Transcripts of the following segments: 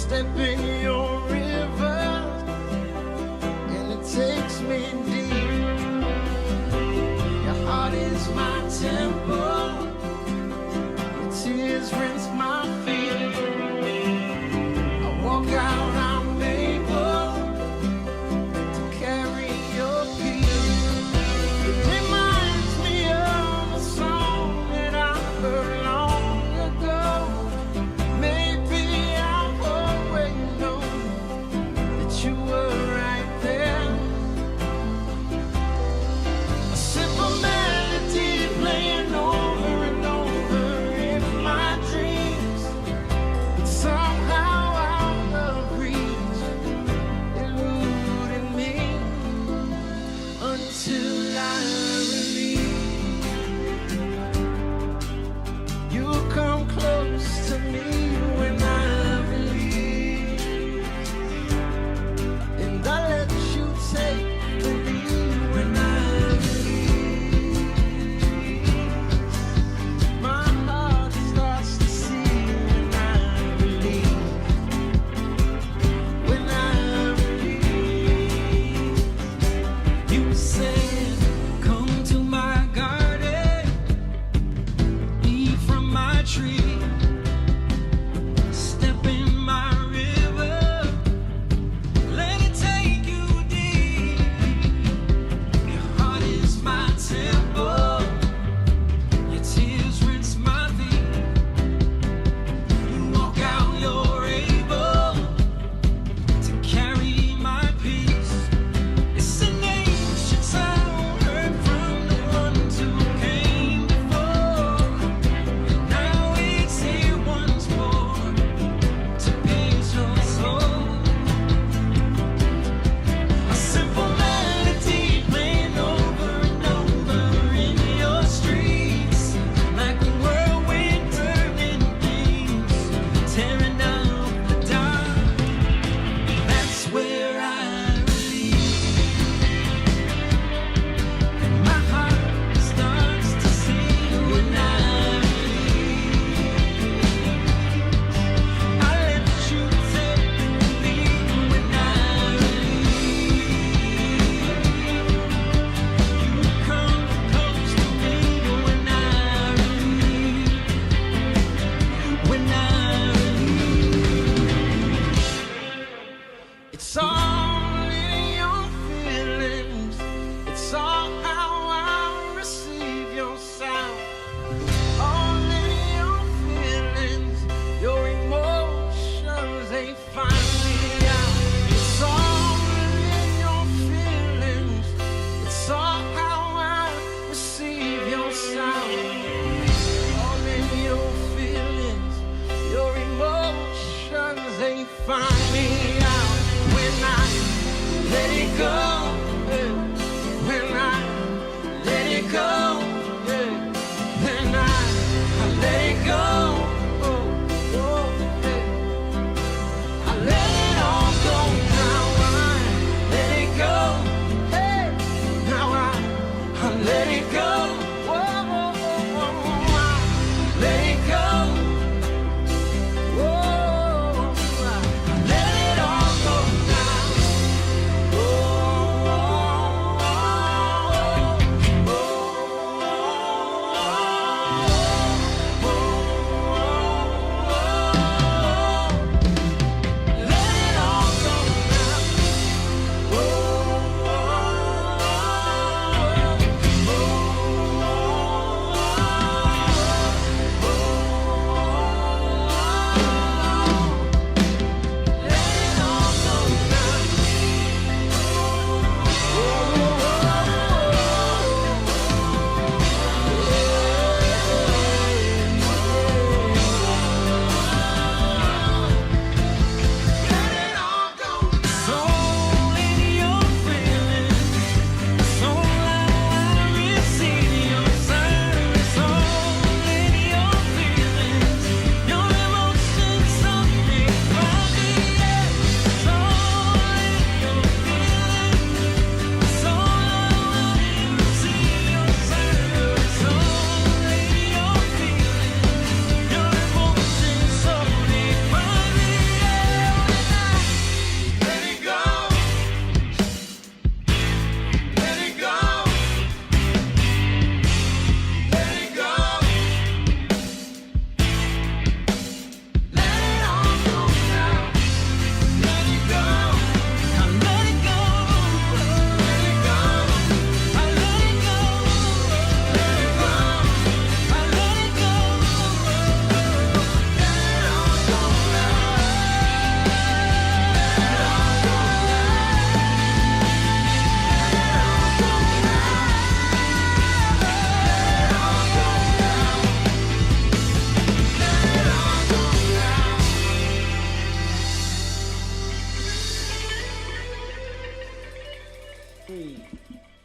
step in your river, and it takes me deep. Your heart is my temple, your tears rinse my feet. I walk out, I'm able to carry your peace. It reminds me of a song that I heard long ago. Maybe I've always known that you were right there. A simple melody playing over and over in my dreams. Somehow out of reach, eluding me until I release. You come close to me when I believe, and I let you take the lead when I believe. My heart starts to see when I believe. When I believe, you said, "Come to my garden, eat from my tree, step in my river, let it take you deep. Your heart is my temple, your tears rinse my feet. You walk out, you're able to carry my peace. It's an ancient sound heard from the ones who came before. Now it's here once more to pierce your soul. A simple melody playing over and over in your streets, like a whirlwind turning things, tearing up the dark. That's where I release, and my heart starts to sing when I release. I let you take the lead when I release. You come close to me when I release. When I release, it's all in your feelings. It's all how I receive your sound. All in your feelings, your emotions, they find me out. It's all in your feelings. It's all how I receive your sound. All in your feelings, your emotions, they find me out. When I let it go, when I let it go, then I let it go. I let it all go now. I let it go. Hey, now I let it go. I let it go. I let it all go now.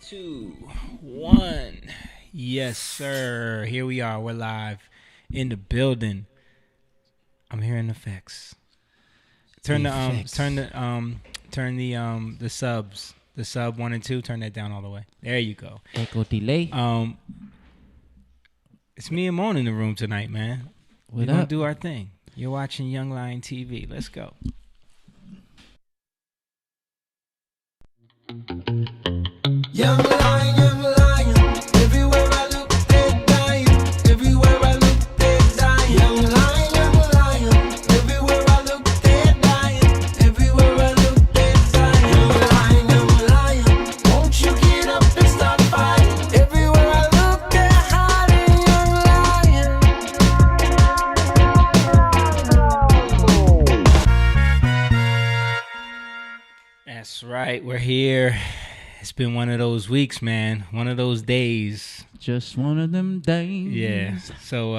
2, 1. Yes, sir. Here we are. We're live in the building. I'm hearing effects. Turn the subs. The sub 1 and 2. Turn that down all the way. There you go. Echo delay. It's me and Moan in the room tonight, man. We're What gonna up? do our thing. You're watching Young Lion TV. Let's go. Young lion, everywhere I look, they're dying. Everywhere I look, they're dying. Young lion, everywhere I look, they're dying. Everywhere I look, they're dying. Young lion, won't you get up and start fighting? Everywhere I look, they're hiding. Young lion. That's right. We're here. It's been one of those weeks, man. One of those days. Just one of them days. Yeah. So,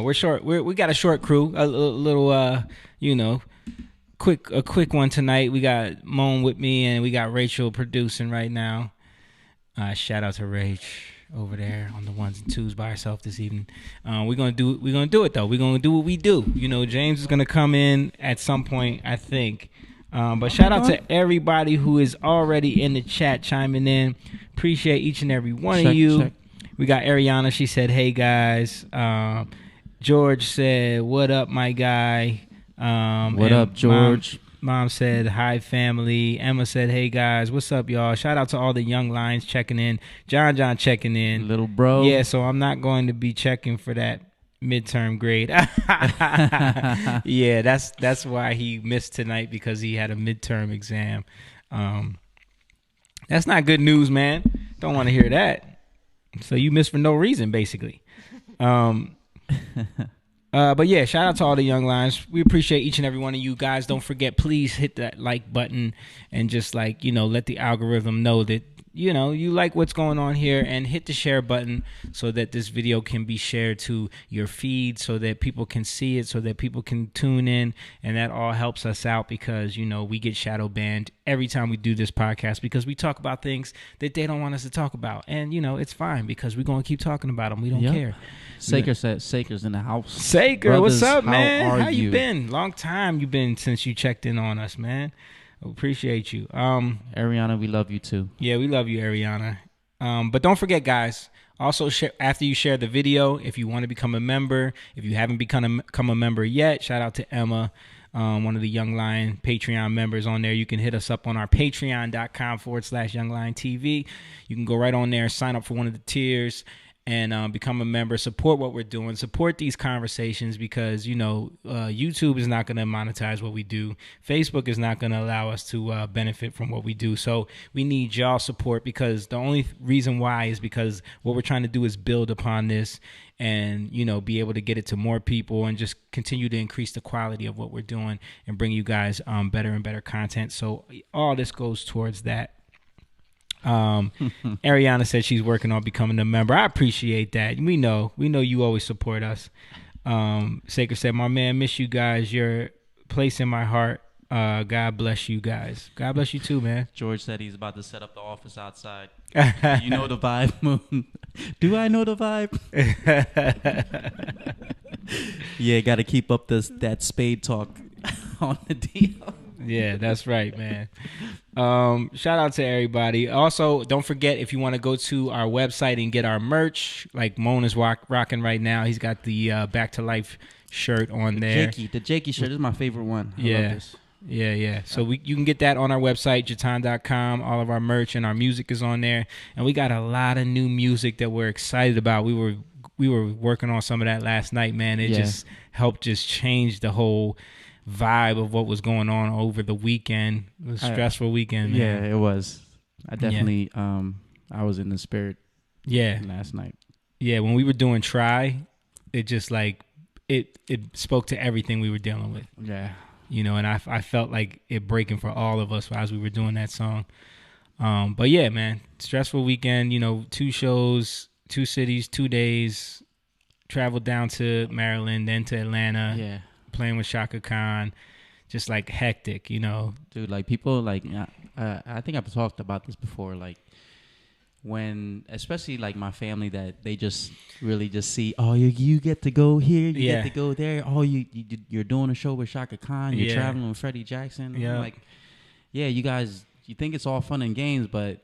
we're short. We got a short crew. A little, quick one tonight. We got Moan with me, and we got Rachel producing right now. Shout out to Rach over there on the 1s and 2s by herself this evening. We're gonna do it though. We're gonna do what we do. James is gonna come in at some point, I think. But shout out to everybody who is already in the chat chiming in. Appreciate each and every one of you. Check. We got Ariana. She said, "Hey guys." George said, "What up, my guy?" What up, George? Mom said, "Hi, family." Emma said, "Hey guys, what's up, y'all?" Shout out to all the young lions checking in. John checking in. Little bro. Yeah, so I'm not going to be checking for that midterm grade. Yeah, that's why he missed tonight, because he had a midterm exam. That's not good news, man. Don't want to hear that. So you missed for no reason, basically. But yeah, shout out to all the young lions. We appreciate each and every one of you guys. Don't forget, please hit that like button and just let the algorithm know that you like what's going on here, and hit the share button so that this video can be shared to your feed, so that people can see it, so that people can tune in, and that all helps us out, because we get shadow banned every time we do this podcast, because we talk about things that they don't want us to talk about, and it's fine, because we're going to keep talking about them. We don't care. Saker said Saker's in the house. Saker, Brothers, what's up, man? How you you been? Long time you been since you checked in on us, man. Appreciate you. Ariana, we love you too. Yeah, we love you, Ariana. But don't forget, guys, also after you share the video, if you want to become a member, if you haven't become a member yet, shout out to Emma, one of the Young Lion Patreon members on there. You can hit us up on our patreon.com/youngliontv. You can go right on there, sign up for one of the tiers, and become a member. Support what we're doing. Support these conversations, because YouTube is not going to monetize what we do. Facebook is not going to allow us to benefit from what we do. So we need y'all support, because the only reason why is because what we're trying to do is build upon this, and be able to get it to more people, and just continue to increase the quality of what we're doing, and bring you guys better and better content. So all this goes towards that. Ariana said she's working on becoming a member. I appreciate that. We know you always support us. Saker said, "My man, miss you guys. Your place in my heart. God bless you guys." God bless you too, man. George said he's about to set up the office outside. You know the vibe, Moon. Do I know the vibe? Yeah, got to keep up that spade talk on the deal. Yeah, that's right, man. Shout out to everybody. Also, don't forget, if you want to go to our website and get our merch, like Moan is rocking right now. He's got the Back to Life shirt on there. The Jakey shirt is my favorite one. I love this. Yeah. So you can get that on our website, jatan.com. All of our merch and our music is on there. And we got a lot of new music that we're excited about. We were working on some of that last night, man. It just helped just change the whole vibe of what was going on over the weekend. It was a stressful weekend, man. Yeah, it was. I definitely I was in the spirit last night. Yeah, when we were doing Try, it just it spoke to everything we were dealing with. Yeah. And I felt like it breaking for all of us as we were doing that song. But yeah, man, stressful weekend, 2 shows, 2 cities, 2 days, traveled down to Maryland, then to Atlanta. Yeah. Playing with Shaka Khan, just hectic, Dude, people I think I've talked about this before. when, especially like my family, that they just really just see, oh, you get to go here, you get to go there. Oh, you're doing a show with Shaka Khan, you're traveling with Freddie Jackson. Yeah. I'm like, yeah, you guys, you think it's all fun and games, but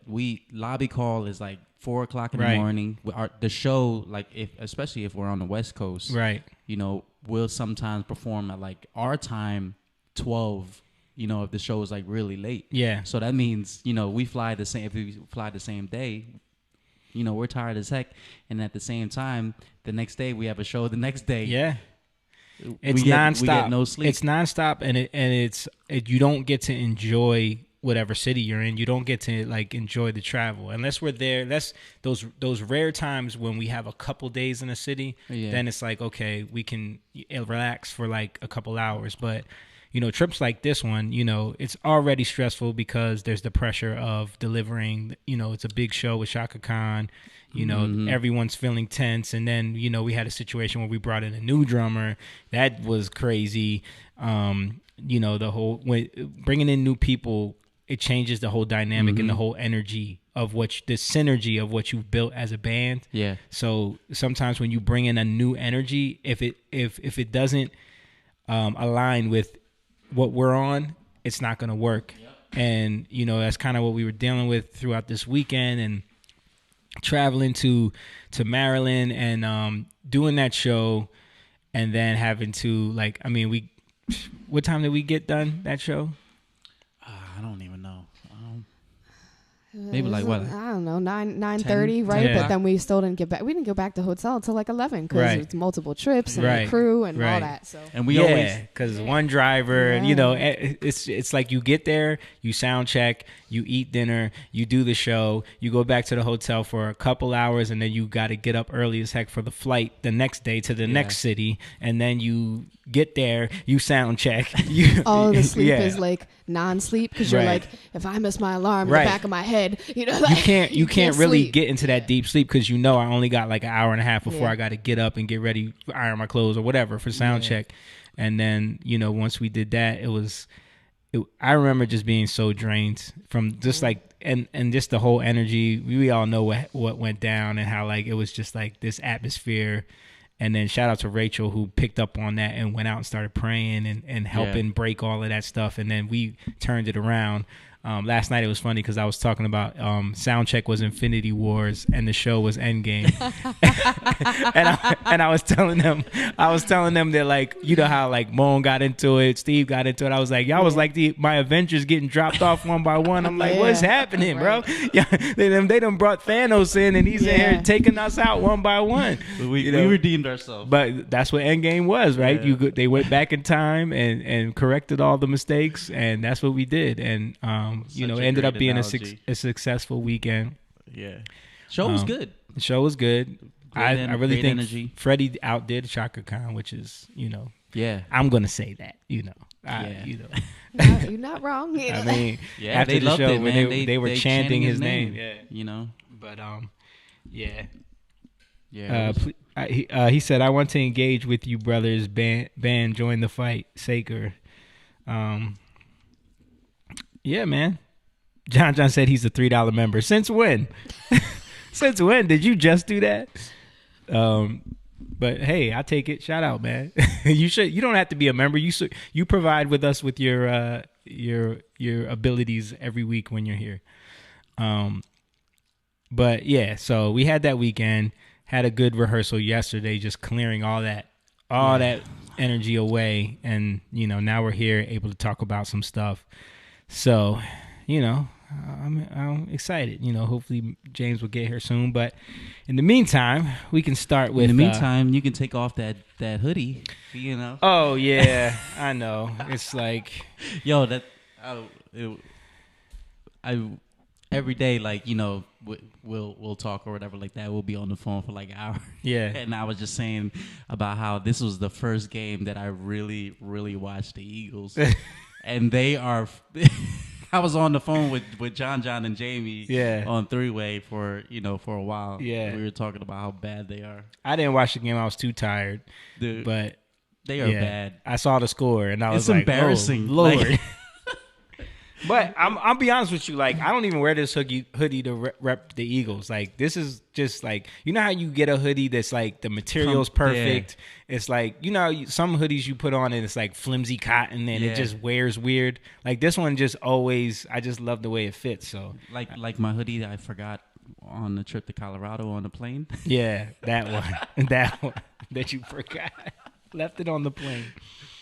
lobby call is like 4 o'clock in the morning. The show, like especially if we're on the West Coast, right? You know, we'll sometimes perform at like our time, 12. You know, if the show is like really late. Yeah. So that means, you know, if we fly the same day, you know, we're tired as heck. And at the same time, the next day we have a show the next day. Yeah. It's nonstop. We get no sleep. It's nonstop, and you don't get to enjoy whatever city you're in. You don't get to like enjoy the travel unless we're there. That's those rare times when we have a couple days in a city. Yeah. Then it's like, okay, we can relax for like a couple hours, but you know, trips like this one, you know, it's already stressful because there's the pressure of delivering, you know, it's a big show with Shaka Khan, you know, everyone's feeling tense. And then, you know, we had a situation where we brought in a new drummer. That was crazy. You know, bringing in new people, it changes the whole dynamic and the whole energy of the synergy of what you've built as a band. Yeah. So sometimes when you bring in a new energy, if it doesn't align with what we're on, it's not going to work. Yep. And, you know, that's kind of what we were dealing with throughout this weekend and traveling to Maryland and doing that show and then having to, like, I mean, what time did we get done that show? I don't even know. Maybe like what? I don't know, 9:30, right? Yeah. But then we still didn't get back. We didn't go back to hotel until like 11 because it's multiple trips and the crew and all that. So and we always because one driver and you know it's like you get there, you sound check, you eat dinner, you do the show, you go back to the hotel for a couple hours, and then you got to get up early as heck for the flight the next day to the next city, and then you get there, you sound check. All of the sleep is like non-sleep because you're like, if I miss my alarm in the back of my head, you know, like, you can't really get into that deep sleep because you know I only got like an hour and a half before I got to get up and get ready, iron my clothes or whatever for sound check. And then, you know, once we did that, I remember just being so drained from just like and just the whole energy. We all know what went down and how like it was just like this atmosphere. And then shout out to Rachel who picked up on that and went out and started praying and helping break all of that stuff. And then we turned it around. Last night it was funny because I was talking about soundcheck was Infinity Wars and the show was Endgame, and I was telling them that like you know how like Moan got into it, Steve got into it. I was like y'all was like my Avengers getting dropped off one by one. I'm like what's happening, bro? Yeah, they done brought Thanos in and he's in here taking us out one by one. We redeemed ourselves, but that's what Endgame was, right? Yeah. They went back in time and corrected all the mistakes, and that's what we did, and you know, it ended up being a successful weekend. Yeah. Show was good. The show was good. I really think energy. Freddie outdid Shaka Khan, which is, you know, I'm going to say that, you know. You know. You're not wrong. You know? I mean, after the show, when they were chanting his name. Yeah. You know. But, yeah. He said, I want to engage with you, brothers. Band, join the fight. Saker. Yeah, man. John said he's a $3 member. Since when? Since when? Did you just do that? But hey, I take it. Shout out, man. You don't have to be a member. You provide with us with your abilities every week when you're here. But yeah, so we had that weekend, had a good rehearsal yesterday, just clearing all that energy away, and you know, now we're here able to talk about some stuff. So, you know, I'm excited. You know, hopefully James will get here soon. But in the meantime, we can start with. In the meantime, you can take off that hoodie. You know. Oh yeah, I know. It's like, yo, every day, like you know, we'll talk or whatever like that. We'll be on the phone for like an hour. Yeah. And I was just saying about how this was the first game that I really, really watched the Eagles. And they are. I was on the phone with John and Jamie on three-way for a while. Yeah, we were talking about how bad they are. I didn't watch the game; I was too tired. Dude, but they are bad. I saw the score and I was like, embarrassing. "Oh, Lord." But I'll be honest with you. Like, I don't even wear this hoodie to rep the Eagles. Like, this is just like, you know how you get a hoodie that's like the material's perfect. Yeah. It's like, you know, some hoodies you put on and it's like flimsy cotton and it just wears weird. Like this one just always, I just love the way it fits. So like my hoodie that I forgot on the trip to Colorado on the plane. Yeah, that one that you forgot. Left it on the plane.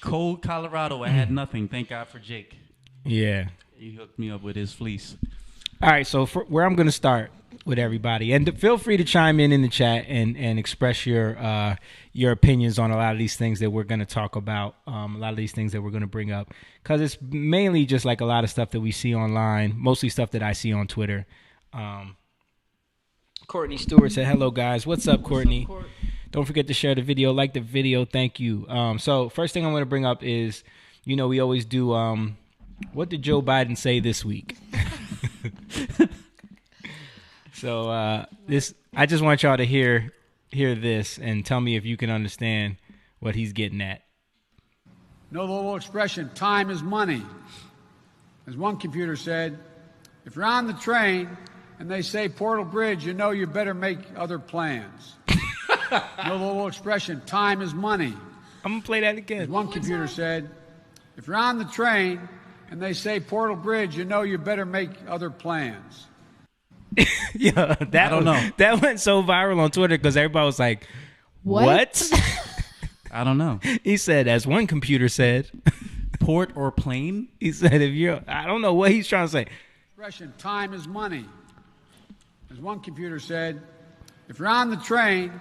Cold Colorado. I had nothing. Thank God for Jake. Yeah. He hooked me up with his fleece. All right, so where I'm going to start with everybody, and feel free to chime in the chat and express your opinions on a lot of these things that we're going to talk about, a lot of these things that we're going to bring up, because it's mainly just like a lot of stuff that we see online, mostly stuff that I see on Twitter. Courtney Stewart said, hello, guys. What's up, Courtney? Don't forget to share the video, like the video. Thank you. So first thing I'm going to bring up is, you know, we always do what did Joe Biden say this week? So I just want y'all to hear this and tell me if you can understand what he's getting at. No little expression, time is money. As one computer said, if you're on the train and they say Portal Bridge, you know you better make other plans. No little expression, time is money. I'm going to play that again. As one computer said, if you're on the train and they say Portal Bridge, you know you better make other plans. Yeah, that went so viral on Twitter because everybody was like, what? I don't know. He said, as one computer said. Port or plane? He said, I don't know what he's trying to say. Expression, time is money. As one computer said, if you're on the train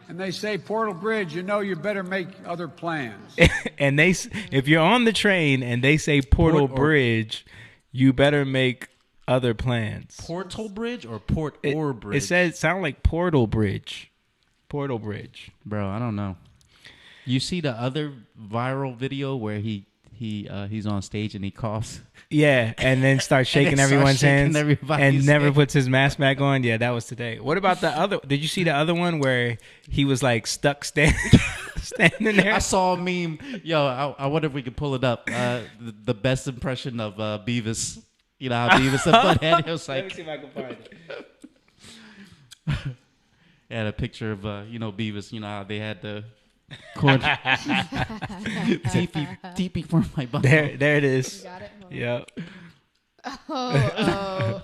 and they say Portal Bridge, you know you better make other plans. And if you're on the train and they say Portal Bridge, you better make other plans. Portal Bridge or Port or Bridge? It sound like Portal Bridge. Portal Bridge. Bro, I don't know. You see the other viral video where he's on stage and he coughs? Yeah, and then starts shaking everyone's hands and never puts his mask back on. Yeah, that was today. What about the other? Did you see the other one where he was like stuck standing there? I saw a meme. Yo, I wonder if we could pull it up. The best impression of Beavers. You know how Beavers and Butthead. It was like, let me see if I can find it. Had a picture of Beavers. You know how they had the cord. TP for my butt. There it is. You got it? Yep. Oh.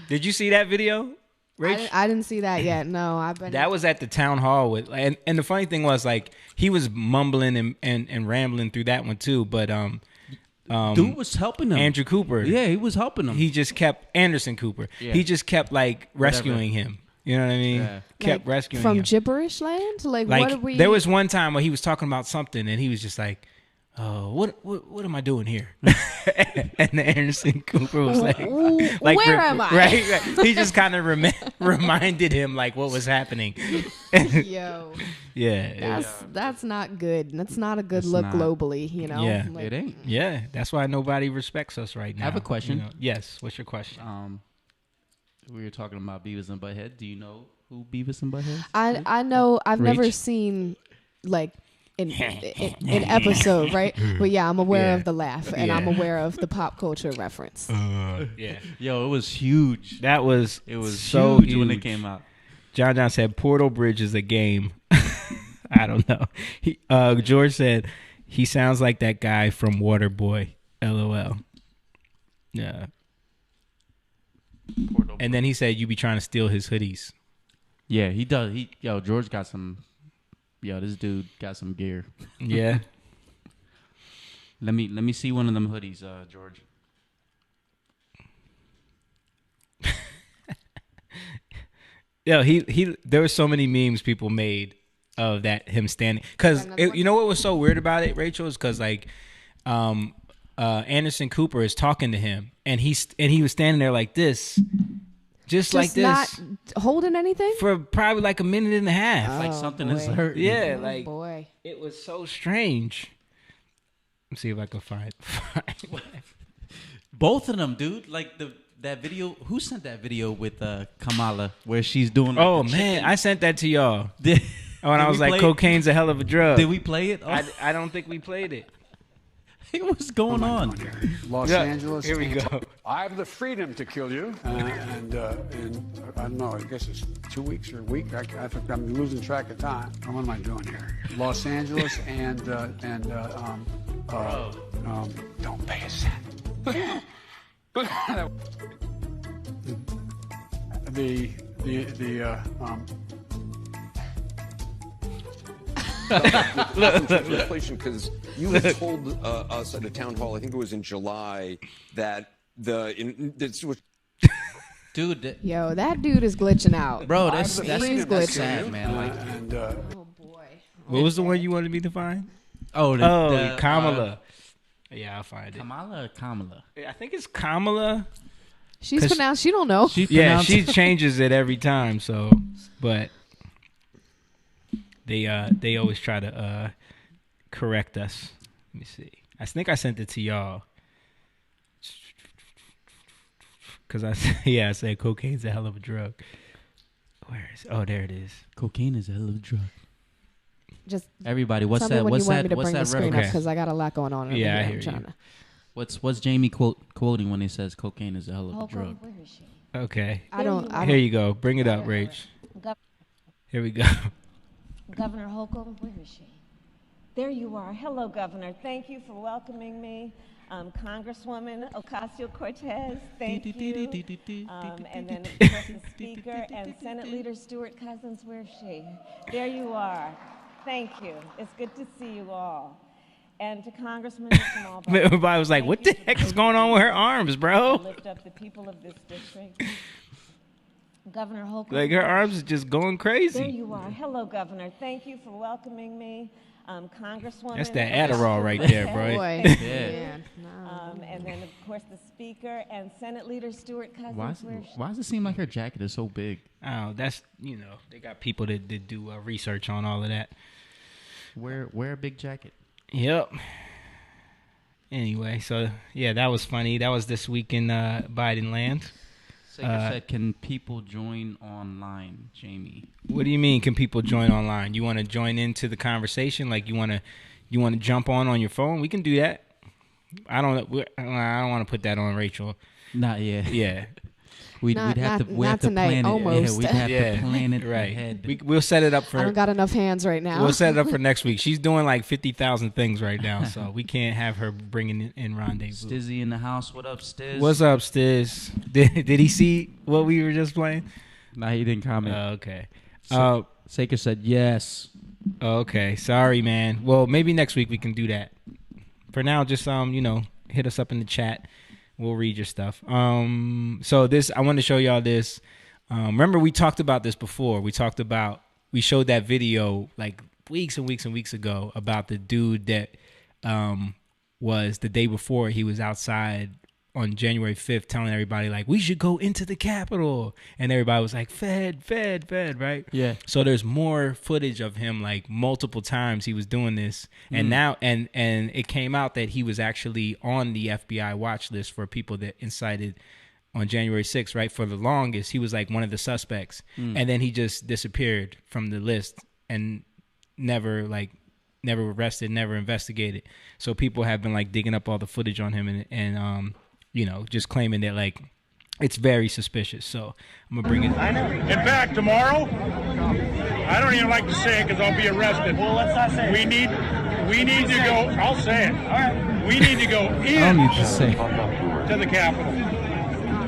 Did you see that video, Rach? I didn't see that yet. No, That was at the town hall with, and the funny thing was, like, he was mumbling and rambling through that one too. But dude was helping him. Andrew Cooper. Yeah, he was helping him. He just kept Anderson Cooper. Yeah. He just kept like rescuing him. You know what I mean? Yeah. Kept like, rescuing from him. gibberish land. Like what are we? There was one time where he was talking about something, and he was just like, "Oh, what am I doing here?" And the Anderson Cooper was like "Where am I?" Right. He just kind of reminded him like what was happening. Yo. Yeah. That's not good. That's not a good look globally. You know. Yeah. It ain't. Yeah. That's why nobody respects us right now. I have a question. You know? Yes. What's your question? We were talking about Beavis and Butthead. Do you know who Beavis and Butthead is? I know. I've never seen like an episode, right? But yeah, I'm aware of the laugh and I'm aware of the pop culture reference. Yeah. Yo, it was huge. It was so huge when it came out. John said Portal Bridge is a game. I don't know. George said he sounds like that guy from Waterboy. LOL. Yeah. And then he said you be trying to steal his hoodies. Yeah, he does. George got some. This dude got some gear. Yeah. Let me see one of them hoodies, George. Yo, he. There were so many memes people made of that him standing. Cause you know what was so weird about it, Rachel, is because like, Anderson Cooper is talking to him, and he was standing there like this, just like this, not holding anything for probably like a minute and a half. Like something is hurt. Yeah, like boy, it was so strange. Let's see if I can find. Both of them, dude. Like that video. Who sent that video with Kamala where she's doing? Like, oh man, I sent that to y'all. Did I was like, cocaine's a hell of a drug. Did we play it? Oh. I don't think we played it. Hey, what's going on? Los Angeles. Here we go. I have the freedom to kill you, and I don't know. I guess it's 2 weeks or a week. I think I'm losing track of time. What am I doing here? Los Angeles and don't pay a cent. Inflation, because you told us at a town hall, I think it was in July, that this was. Dude, yo, that dude is glitching out, bro. That's glitching. sad, man. Like, oh boy. What was the one you wanted me to find? the Kamala. Yeah, I'll find it. Kamala or Kamala? I think it's Kamala. She's pronounced. She don't know. She changes it every time. So, but they always try to correct us. Let me see. I think I sent it to y'all. Because I said cocaine's a hell of a drug. Where is? Oh, there it is. Cocaine is a hell of a drug. Just everybody, what's tell that? me when What's you want that? me to What's bring that the screen up reference? because I got a lot going on. Over Yeah, I here. hear I'm trying you. to. What's Jamie quoting when he says cocaine is a hell of a drug? Where is she? Okay. I don't. Here you go. Bring it up, Rach. Here we go. Governor Holcomb, where is she? There you are. Hello, Governor. Thank you for welcoming me. Congresswoman Ocasio-Cortez, thank you. And then, of course, the Speaker and Senate Leader Stuart Cousins, where is she? There you are. Thank you. It's good to see you all. And to Congressman Smallbone. Everybody was like, what the heck is going on with her arms, bro? Lift up the people of this district. Governor Holcomb. Like, her arms is just going crazy. There you are. Hello, Governor. Thank you for welcoming me. Congresswoman. That's that Adderall right there, bro. Boy. Yeah. And then, of course, the Speaker and Senate Leader Stuart Cousins. Why does it seem like her jacket is so big? Oh, that's, they got people that do research on all of that. Wear a big jacket. Yep. Anyway, so, yeah, that was funny. That was this week in Biden land. Said, can people join online, Jamie? What do you mean? Can people join online? You want to join into the conversation? Like you want to jump on your phone? We can do that. I don't want to put that on Rachel. Not yet. Yeah. We'd have to plan it. Almost. Yeah, we'd have to plan it right. ahead. We'll set it up for. I don't got enough hands right now. We'll set it up for next week. She's doing like 50,000 things right now, so we can't have her bringing in rendezvous. Stizzy in the house. What up, Stiz? What's up, Stiz? Did he see what we were just playing? Nah, he didn't comment. Okay. Saker said yes. Okay. Sorry, man. Well, maybe next week we can do that. For now, just hit us up in the chat. We'll read your stuff. So this, I want to show y'all this. Remember, we talked about this before. We showed that video like weeks and weeks and weeks ago about the dude that was the day before he was outside on January 5th telling everybody like, we should go into the Capitol. And everybody was like, Fed, right? Yeah. So there's more footage of him like multiple times he was doing this. And now, and it came out that he was actually on the FBI watch list for people that incited on January 6th, right? For the longest, he was like one of the suspects. And then he just disappeared from the list and never arrested, never investigated. So people have been like digging up all the footage on him and just claiming that like it's very suspicious. So I'm gonna bring it. I know. In fact, tomorrow, I don't even like to say it because I'll be arrested. Well, let's not say it. We need to go. I'll say it. All right. We need to go in. I don't need to say to the Capitol.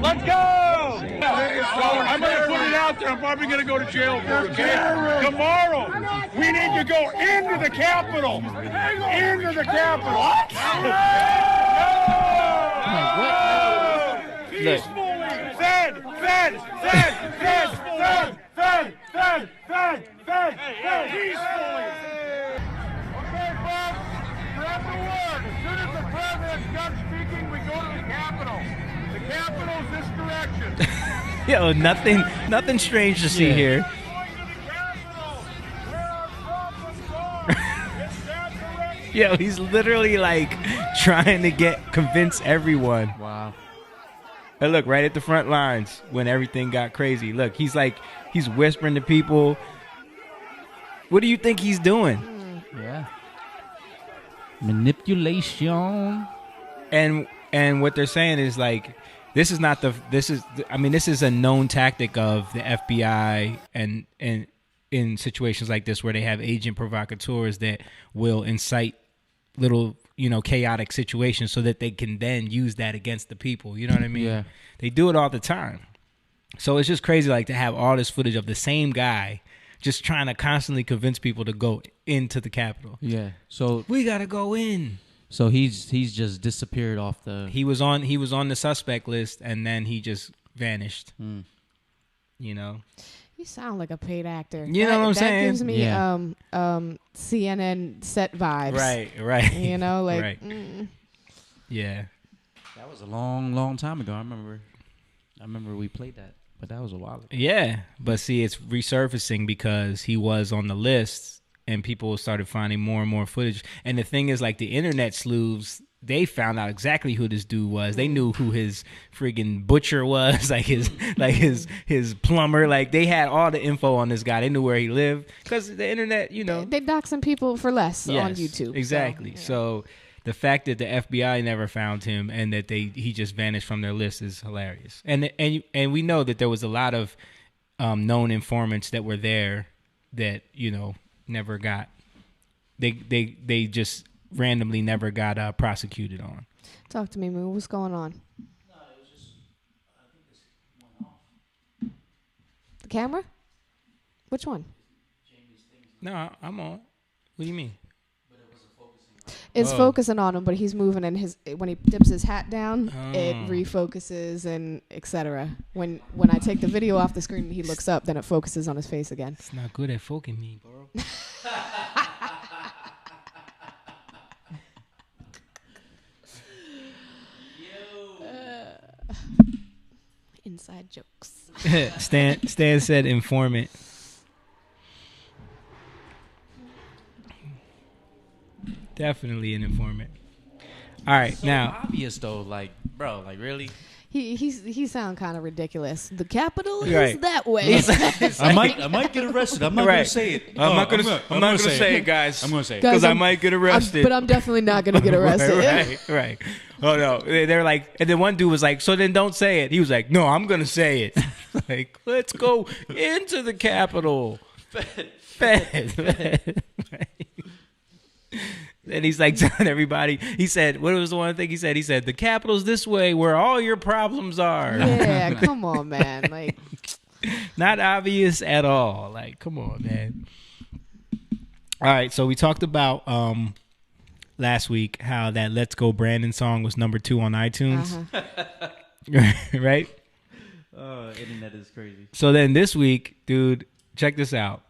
Let's go. So I'm going to put it out there. I'm probably going to go to jail for it. Okay? Tomorrow, we need to go into the Capitol. Into the Capitol. What? Peacefully. Fed. Peacefully. Okay, folks. Grab the word. As soon as the president's done speaking, we go to the Capitol. The Capitol's this direction. Yo, nothing strange to see here. Yo, he's literally like trying to convince everyone. Wow. And look, right at the front lines when everything got crazy. Look, he's whispering to people. What do you think he's doing? Yeah. Manipulation. And what they're saying is like, this is a known tactic of the FBI and in situations like this where they have agent provocateurs that will incite little, chaotic situations so that they can then use that against the people. You know what I mean? Yeah. They do it all the time. So it's just crazy, like, to have all this footage of the same guy just trying to constantly convince people to go into the Capitol. Yeah. So we gotta go in. So he's just disappeared off the. He was on the suspect list, and then he just vanished. You sound like a paid actor. You know what I'm saying? That gives me CNN set vibes. Right. Like. Right. Yeah. That was a long time ago. I remember we played that, but that was a while ago. Yeah, but see, it's resurfacing because he was on the list, and people started finding more and more footage. And the thing is, like, the internet sleuths, they found out exactly who this dude was. They knew who his friggin' butcher was, his plumber. Like, they had all the info on this guy. They knew where he lived because the internet, They doxing people for less on YouTube. Exactly. So the fact that the FBI never found him and that he just vanished from their list is hilarious. And we know that there was a lot of known informants that were there that never got. They just randomly never got prosecuted on. Talk to me, Moo. What's going on? No, it was just, I think this went off. The camera? Which one? No, I'm on. What do you mean? But it wasn't focusing. It's focusing on him, but he's moving, and when he dips his hat down, it refocuses and etc. When I take the video off the screen and he looks up, then it focuses on his face again. It's not good at focusing me, bro. Inside jokes. Stan said informant. Definitely an informant. All right, so now obvious though, like, bro, like, really? He sound kind of ridiculous. The Capitol Right. is that way. I might get arrested. I'm not gonna say it. I'm not gonna say it, guys. I'm gonna say it because I might get arrested. But I'm definitely not gonna get arrested. right. Oh no, they're like, and then one dude was like, so then don't say it. He was like, no, I'm gonna say it. Like, let's go into the Capitol. Fed. And he's like telling everybody. He said, what was the one thing he said? He said, the Capitol's this way where all your problems are. Yeah, come on, man. Like, not obvious at all. Like, come on, man. All right, so we talked about last week how that Let's Go Brandon song was number 2 on iTunes. Right? Internet is crazy. So then this week, dude, check this out.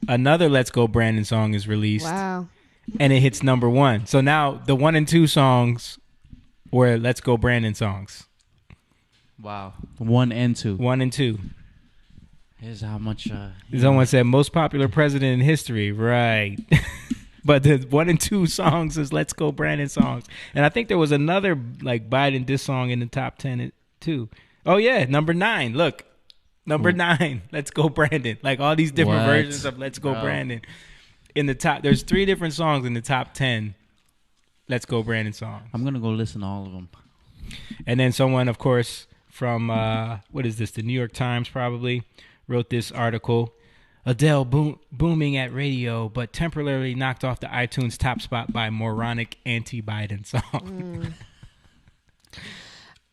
Another Let's Go Brandon song is released. wow. And it hits number 1. So now the 1 and 2 songs were Let's Go Brandon songs. Wow. 1 and 2. 1 and 2. Here's how much. Someone said most popular president in history. Right. But the 1 and 2 songs is Let's Go Brandon songs. And I think there was another like Biden diss song in the top 10 too. Oh yeah, number 9. Look. Number 9, Let's Go Brandon. Like all these different versions of Let's Go Brandon. In the top, there's 3 different songs in the top 10 Let's Go Brandon songs. I'm going to go listen to all of them. And then someone, of course, from, what is this, the New York Times probably, wrote this article. Adele booming at radio, but temporarily knocked off the iTunes top spot by moronic anti-Biden song.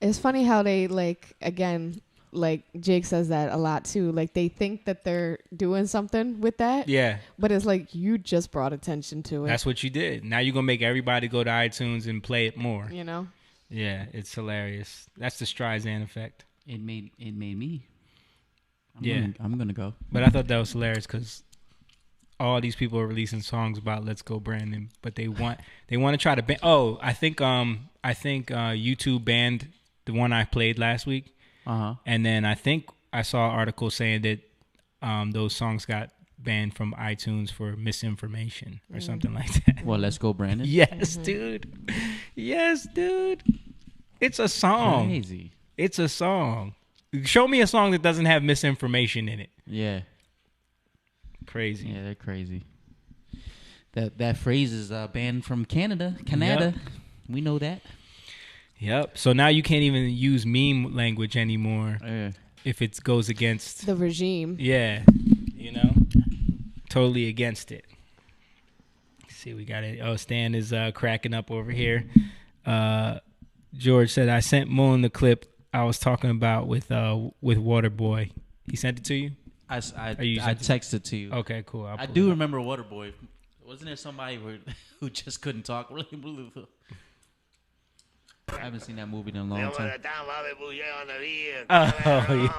It's funny how they, like, again, like Jake says that a lot too. Like they think that they're doing something with that. Yeah. But it's like you just brought attention to it. That's what you did. Now you're going to make everybody go to iTunes and play it more. You know? Yeah, it's hilarious. That's the Streisand effect. It made me. I'm gonna go. But I thought that was hilarious because all these people are releasing songs about Let's Go Brandon, but they want to try to ban. Oh, I think YouTube banned the one I played last week. And then I think I saw an article saying that those songs got banned from iTunes for misinformation or something like that. Well, Let's Go Brandon. Yes, dude. Yes, dude. It's a song. Crazy. It's a song. Show me a song that doesn't have misinformation in it. Yeah. Crazy. Yeah, they're crazy. That phrase is banned from Canada. Yep. We know that. Yep. So now you can't even use meme language anymore if it goes against the regime. Yeah. You know? Totally against it. Let's see, we got it. Oh, Stan is cracking up over here. George said, I sent Moon the clip I was talking about with Waterboy. He sent it to you? I texted to you. Okay, cool. I do remember Waterboy. Wasn't there somebody who just couldn't talk? I haven't seen that movie in a long time. Oh, yeah.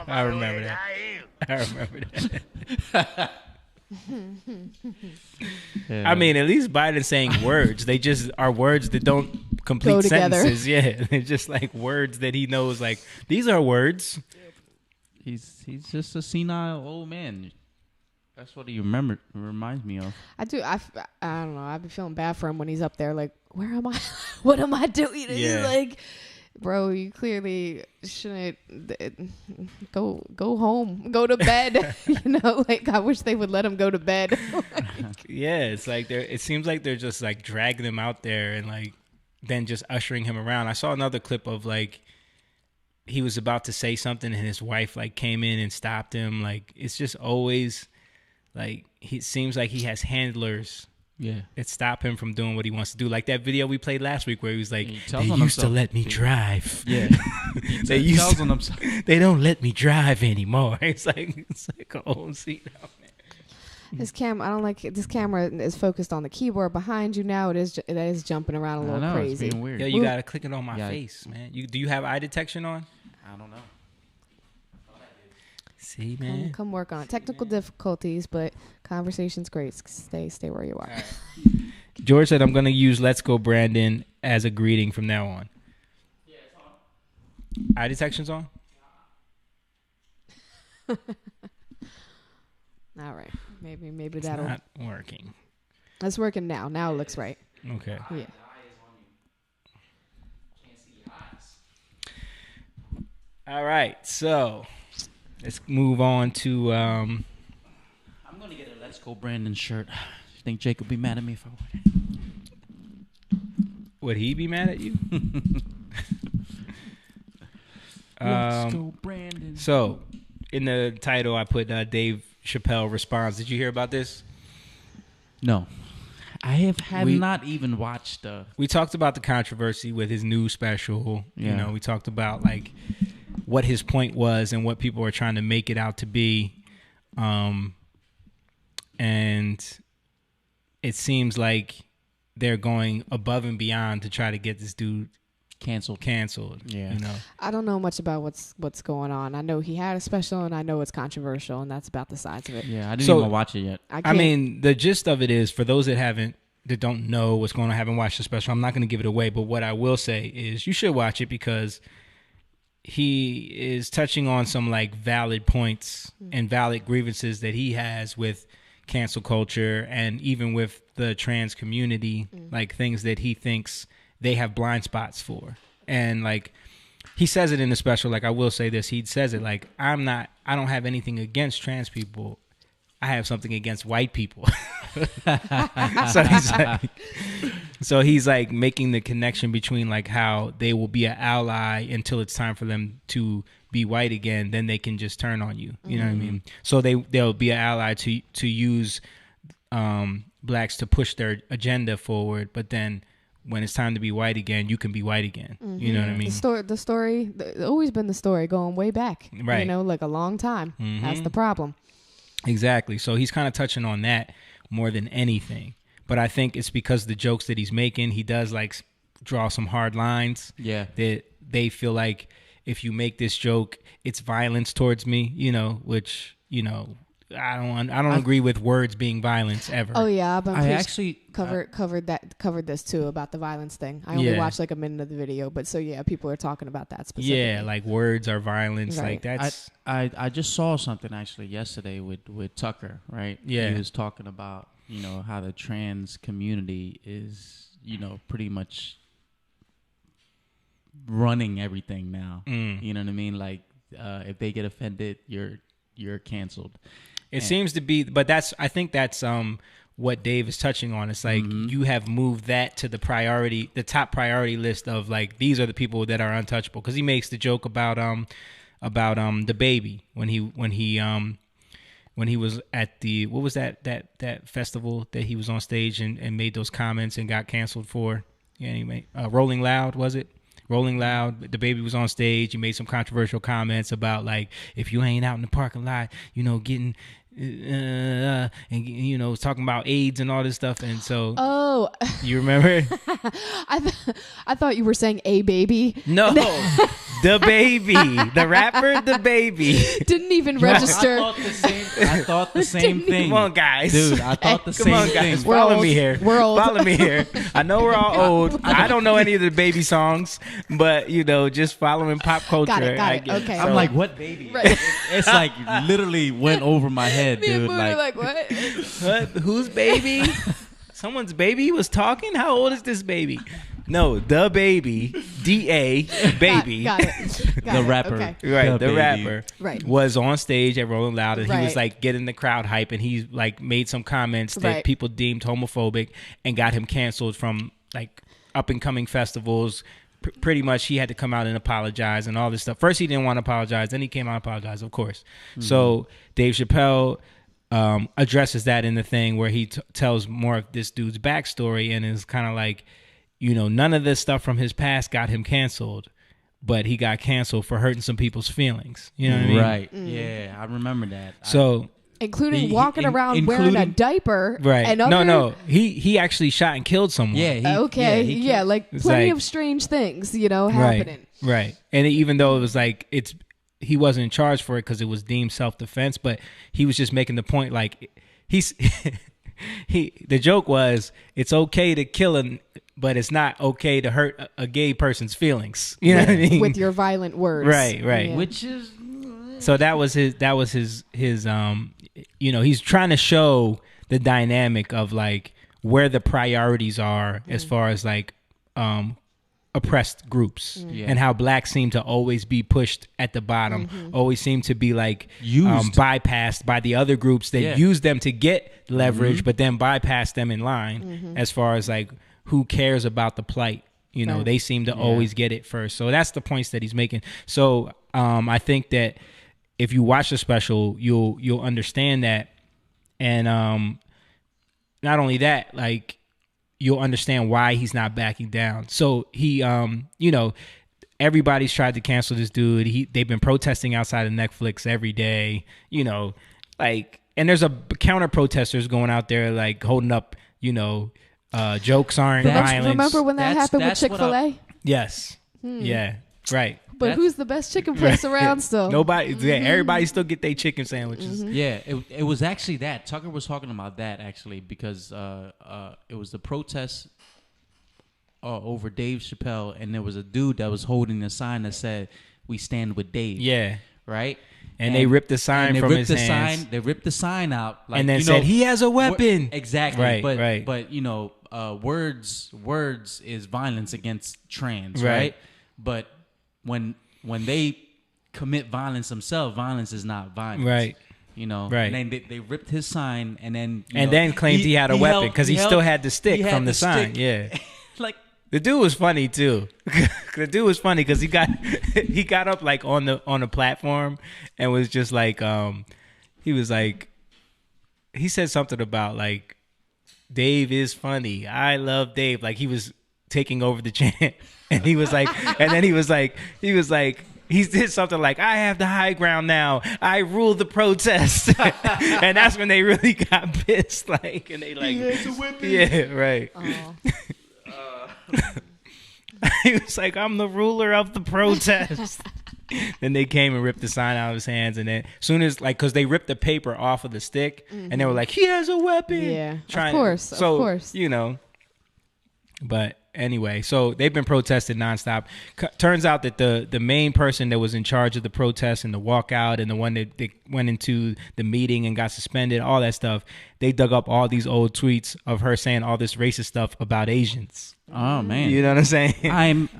I remember that. Yeah. I mean, at least Biden's saying words. They just are words that don't complete sentences. Yeah, they're just like words that he knows. Like, these are words. He's just a senile old man. That's what he reminds me of. I don't know. I've been feeling bad for him when he's up there. Like, where am I? What am I doing? And he's like, bro, you clearly shouldn't go home, go to bed. Like, I wish they would let him go to bed. Yeah, it's like it seems like they're just like dragging him out there and like then just ushering him around. I saw another clip of like he was about to say something and his wife like came in and stopped him. Like, it's just always like he seems like he has handlers. Yeah, it stop him from doing what he wants to do. Like that video we played last week where he was like, they used to let me drive. Yeah, they don't let me drive anymore. It's like a whole scene out there. I don't like it. This camera is focused on the keyboard behind you now. It is jumping around a little crazy. It's being weird. Yeah, you gotta click it on my face, man. Do you have eye detection on? I don't know. See, man. Come work on it. Technical difficulties, but conversation's great. Stay where you are. Right. George said, I'm going to use Let's Go Brandon as a greeting from now on. Yeah, it's on. Eye detection's on? All right. Maybe it's that'll... not working. It's working now. Now it looks right. Okay. Yeah. All right. So... let's move on to. I'm gonna get a Let's Go Brandon shirt. You think Jake would be mad at me if I wear it? Would he be mad at you? Let's go Brandon. So, in the title, I put Dave Chappelle Responds. Did you hear about this? No, I have not even watched. We talked about the controversy with his new special. Yeah. We talked about like what his point was and what people are trying to make it out to be. And it seems like they're going above and beyond to try to get this dude canceled. Yeah. I don't know much about what's going on. I know he had a special and I know it's controversial and that's about the size of it. Yeah, I didn't even watch it yet. I mean, the gist of it is, for those that don't know what's going on, haven't watched the special, I'm not going to give it away, but what I will say is you should watch it because he is touching on some like valid points and valid grievances that he has with cancel culture and even with the trans community, like things that he thinks they have blind spots for. And like he says it in the special, like I will say this, he says it like, I don't have anything against trans people. I have something against white people. So he's like making the connection between like how they will be an ally until it's time for them to be white again, then they can just turn on you. You know what I mean? So they'll be an ally to use blacks to push their agenda forward, but then when it's time to be white again, you can be white again. You know what I mean? The story, always been the story going way back. Right. Like a long time. That's the problem. Exactly. So he's kind of touching on that more than anything. But I think it's because the jokes that he's making, he does like draw some hard lines. Yeah. That they feel like if you make this joke, it's violence towards me, which, I don't agree with words being violence ever. Oh yeah, I actually covered this too about the violence thing. I only watched like a minute of the video, but so yeah, people are talking about that specifically. Yeah, like words are violence. Right. Like that's. I just saw something actually yesterday with Tucker. Right. Yeah. He was talking about how the trans community is pretty much running everything now. You know what I mean? Like if they get offended, you're canceled. It seems to be, but I think that's what Dave is touching on. It's like you have moved that to the top priority list of like, these are the people that are untouchable. Because he makes the joke about the baby when he was at the, what was that festival that he was on stage and made those comments and got canceled for? Yeah, anyway, Rolling Loud, was it? Rolling Loud, the baby was on stage. He made some controversial comments about like, if you ain't out in the parking lot, you know, getting and you know, talking about AIDS and all this stuff. And so you remember? I thought you were saying a baby. No. The baby, the rapper, the baby. Didn't even register. I thought the same thing. Come on, guys. Dude, I thought the same Come on, thing. guys. Follow me here. We're old. Follow me here. I know we're all old. I don't know any of the baby songs, but, you know, just following pop culture. Got it. Okay. I'm like, what baby? Right. It's like literally went over my head, Me and dude. Boo were like, what? What? Whose baby? Someone's baby was talking? How old is this baby? No, the baby, D.A. baby. Got it. The rapper. Okay. Right, the baby. rapper Right. was on stage at Rolling Loud, and he was Right. like getting the crowd hype, and he like made some comments that Right. people deemed homophobic and got him canceled from like up and coming festivals. Pretty much, he had to come out and apologize and all this stuff. First, he didn't want to apologize, then he came out and apologized, of course. So Dave Chappelle addresses that in the thing where he tells more of this dude's backstory, and is kind of like, you know, none of this stuff from his past got him canceled, but he got canceled for hurting some people's feelings. You know what I mean? Right. Yeah, I remember that. So, Including walking around wearing a diaper. right. And No. He actually shot and killed someone. Yeah. Okay. he Yeah, like It's plenty like- of strange things, you know, Right. happening. Right. And even though it was like, he wasn't in charge for it because it was deemed self-defense, but he was just making the point like, the joke was, it's okay to kill him, but it's not okay to hurt a gay person's feelings. You know what I mean? With your violent words. Right. Yeah. Which is So that was his you know, he's trying to show the dynamic of like where the priorities are as far as like oppressed groups and how blacks seem to always be pushed at the bottom, always seem to be like Used. bypassed by the other groups that use them to get leverage, but then bypass them in line as far as like who cares about the plight. You know, they seem to always get it first. So that's the points that he's making. So I think that if you watch the special, you'll understand that. And not only that, like, you'll understand why he's not backing down. So he, you know, everybody's tried to cancel this dude. They've been protesting outside of Netflix every day, you know, like, and there's a counter protesters going out there, like holding up, you know, jokes aren't violence. Remember when that happened with that's what Chick-fil-A? Yes. Yeah. Right. But who's the best chicken place around still? Nobody. Yeah, everybody still get their chicken sandwiches. Yeah, it was actually that. Tucker was talking about that actually because it was the protest over Dave Chappelle, and there was a dude that was holding a sign that said, "We stand with Dave." Yeah. Right. And they ripped the sign from his hands. They ripped the sign out, like, and then you said, know, "He has a weapon." Exactly. Right. But you know, words is violence against trans. Right. Right. But when they commit violence themselves, violence is not violence. Right. You know. Right. And then they ripped his sign, and then then claimed he had a weapon because he still had the stick from the sign. stick. Yeah. Like, the dude was funny too. The dude was funny because he got up like on the platform and was just like he was like, he said something about like, Dave is funny. I love Dave. Like he was taking over the chant. And he was like, and then he did something like, I have the high ground now. I rule the protest. And that's when they really got pissed. Like, and they like, yeah, right. He was like, I'm the ruler of the protest. Then they came and ripped the sign out of his hands. And then as soon as, like, because they ripped the paper off of the stick, and they were like, he has a weapon. Yeah, of course. You know, but anyway, so they've been protesting nonstop. Turns out that the main person that was in charge of the protest and the walkout and the one that they went into the meeting and got suspended, all that stuff, they dug up all these old tweets of her saying all this racist stuff about Asians. oh man, You know what I'm saying?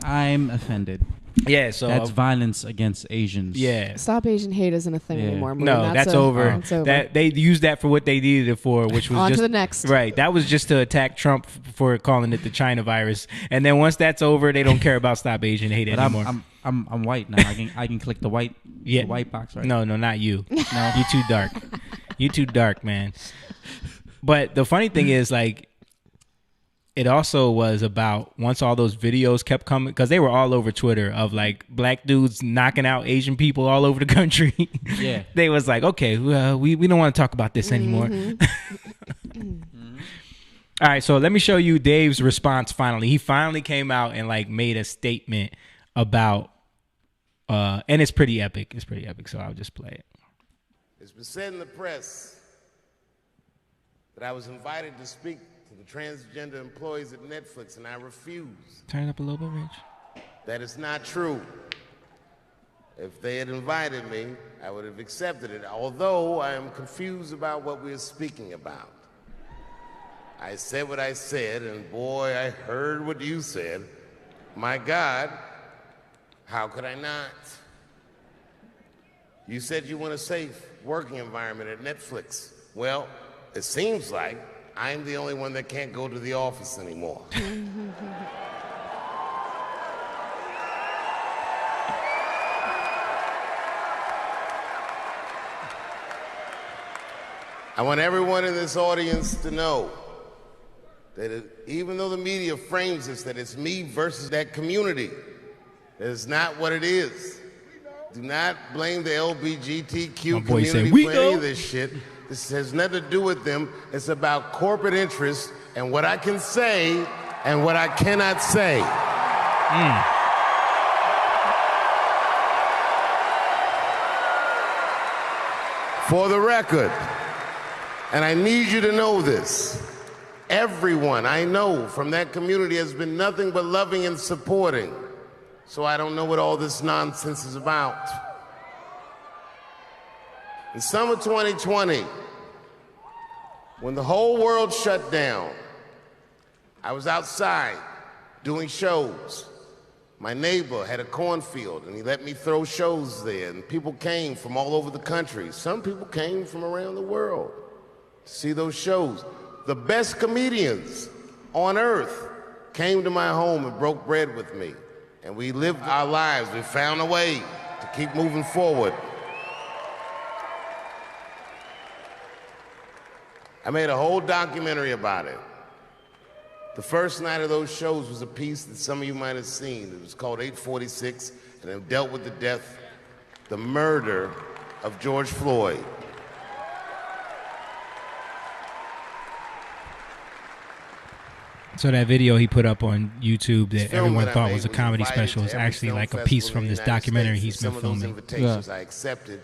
I'm offended. Yeah, so that's violence against Asians. Yeah, Stop Asian Hate isn't a thing anymore. No, that's over. That they used that for what they needed it for, which was on just to the next. Right, that was just to attack Trump for calling it the China virus. And then once that's over, they don't care about Stop Asian Hate anymore. I'm white now. I can click the white box, right? No, not you. No, you too dark. You too dark, man. But the funny thing is, like, it also was about once all those videos kept coming, because they were all over Twitter of like black dudes knocking out Asian people all over the country. Yeah. They was like, okay, we don't want to talk about this anymore. All right, so let me show you Dave's response finally. He finally came out and like made a statement about, and it's pretty epic. It's pretty epic, so I'll just play it. It's been said in the press that I was invited to speak to the transgender employees at Netflix, and I refused. Turn it up a little bit, Rich. That is not true. If they had invited me, I would have accepted it, although I am confused about what we are speaking about. I said what I said, and boy, I heard what you said. My God, how could I not? You said you want a safe working environment at Netflix. Well, it seems like I'm the only one that can't go to the office anymore. I want everyone in this audience to know that even though the media frames this, that it's me versus that community, that is not what it is. Do not blame the LGBTQ community for any of this shit. This has nothing to do with them. It's about corporate interests and what I can say and what I cannot say. For the record, and I need you to know this, everyone I know from that community has been nothing but loving and supporting. So I don't know what all this nonsense is about. In summer 2020, when the whole world shut down, I was outside doing shows. My neighbor had a cornfield, and he let me throw shows there, and people came from all over the country. Some people came from around the world to see those shows. The best comedians on earth came to my home and broke bread with me. And we lived our lives. We found a way to keep moving forward. I made a whole documentary about it. The first night of those shows was a piece that some of you might have seen. It was called 846, and it dealt with the death, the murder of George Floyd. So that video he put up on YouTube that everyone thought was a comedy special is actually like a piece from this documentary he's been filming. Some of those invitations I accepted,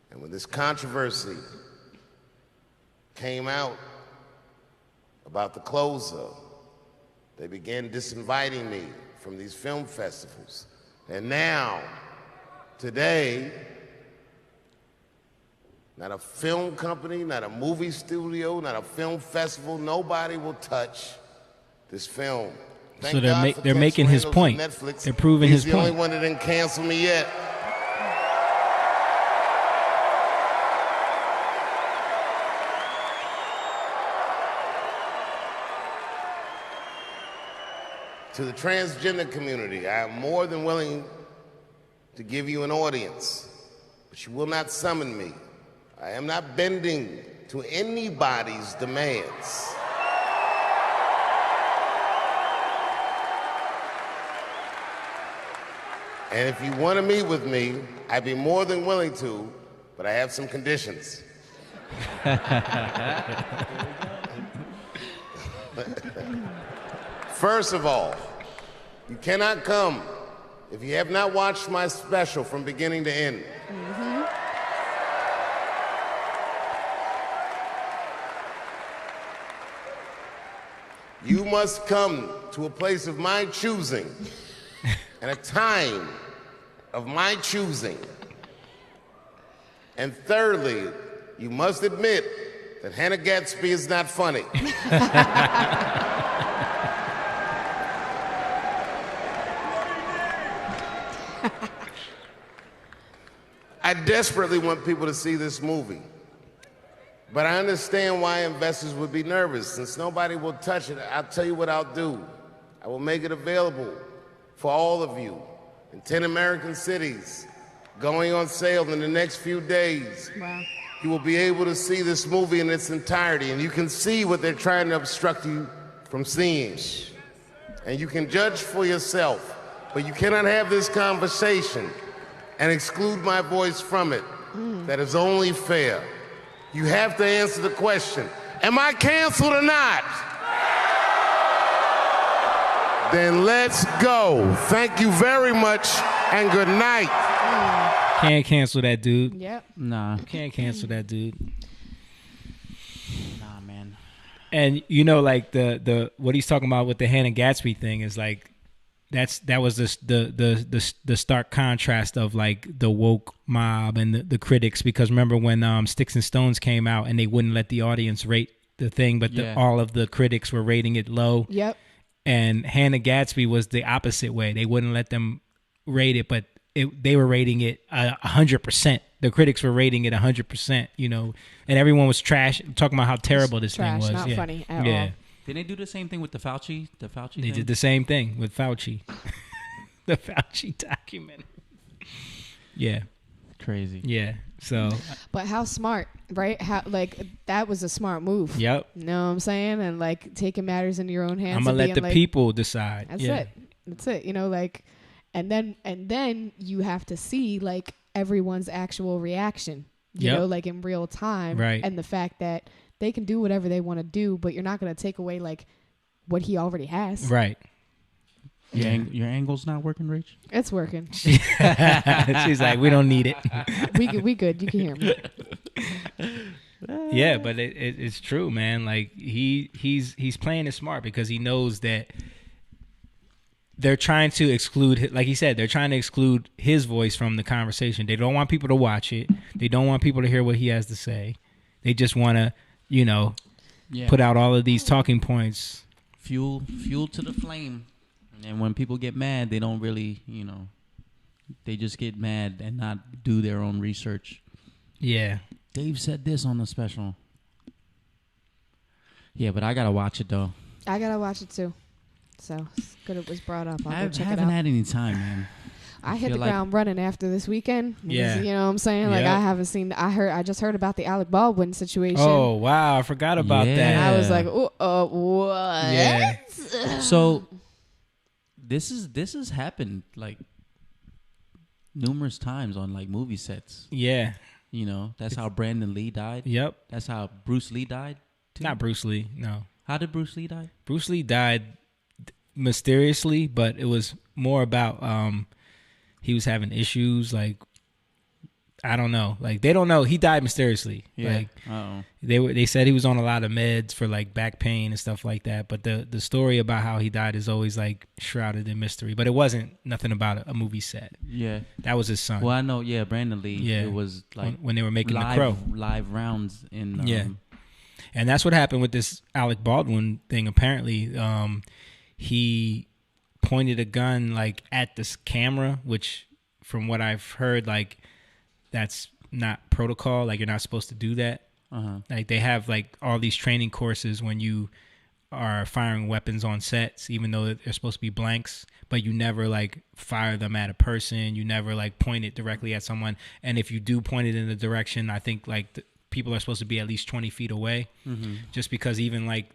and when this controversy came out about the closer, they began disinviting me from these film festivals. And now, today, not a film company, not a movie studio, not a film festival, nobody will touch this film. So they're making his point. They're proving his point. He's the only one that didn't cancel me yet. To the transgender community, I am more than willing to give you an audience, but you will not summon me. I am not bending to anybody's demands. And if you want to meet with me, I'd be more than willing to, but I have some conditions. First of all, you cannot come if you have not watched my special from beginning to end. You must come to a place of my choosing and a time of my choosing. And thirdly, you must admit that Hannah Gadsby is not funny. desperately want people to see this movie. But I understand why investors would be nervous. Since nobody will touch it, I'll tell you what I'll do. I will make it available for all of you in 10 American cities, going on sale in the next few days. Wow. You will be able to see this movie in its entirety, and you can see what they're trying to obstruct you from seeing. And you can judge for yourself, but you cannot have this conversation and exclude my voice from it. That is only fair. You have to answer the question, am I canceled or not? Then let's go. Thank you very much, and good night. Can't cancel that dude. Yep. Nah. Can't cancel that dude. Nah, man. And you know, like the what he's talking about with the Hannah Gatsby thing is like that was the stark contrast of like the woke mob and the critics, because remember when Sticks and Stones came out and they wouldn't let the audience rate the thing, but all of the critics were rating it low. Yep. And Hannah Gatsby was the opposite way. They wouldn't let them rate it, but they were rating it 100%. The critics were rating it 100%, you know, and everyone was talking about how terrible this thing was. Not funny at all. Did they do the same thing with the Fauci? They did the same thing with Fauci. The Fauci documentary. Yeah. Crazy. Yeah. So. But how smart, right? How like that was a smart move. Yep. You know what I'm saying? And like taking matters into your own hands. I'm gonna let the like, people decide. That's it. That's it. You know, like, and then you have to see like everyone's actual reaction. You know, like in real time. Right. And the fact that they can do whatever they want to do, but you're not going to take away like what he already has. Right. Your angle's not working, Rach? It's working. She's like, we don't need it. We good. You can hear me. Yeah, but it's true, man. Like he's playing it smart because he knows that they're trying to exclude, like he said, they're trying to exclude his voice from the conversation. They don't want people to watch it. They don't want people to hear what he has to say. They just want to, you know, put out all of these talking points. Fuel to the flame. And when people get mad, they don't really, you know, they just get mad and not do their own research. Yeah. Dave said this on the special. Yeah, but I got to watch it, though. I got to watch it, too. So, it's good it was brought up. I go check haven't it out. had any time, man. I hit the ground running after this weekend. Yeah. You know what I'm saying? Like, I haven't seen... I just heard about the Alec Baldwin situation. Oh, wow. I forgot about that. And I was like, what? Yeah. So... This has happened like numerous times on like movie sets. Yeah. You know, that's how Brandon Lee died. Yep. That's how Bruce Lee died too. Not Bruce Lee, no. How did Bruce Lee die? Bruce Lee died mysteriously, but it was more about he was having issues, like I don't know. Like they don't know. He died mysteriously. Yeah. Like they said he was on a lot of meds for like back pain and stuff like that. But the story about how he died is always like shrouded in mystery. But it wasn't nothing about a movie set. Yeah. That was his son. Well, I know. Yeah, Brandon Lee. Yeah. It was like when they were making The Crow live rounds in. Yeah. And that's what happened with this Alec Baldwin thing. Apparently, he pointed a gun like at this camera, which from what I've heard, like. That's not protocol. Like you're not supposed to do that. Like they have like all these training courses when you are firing weapons on sets, even though they're supposed to be blanks, but you never like fire them at a person. You never like point it directly at someone. And if you do point it in the direction, I think like people are supposed to be at least 20 feet away, just because even like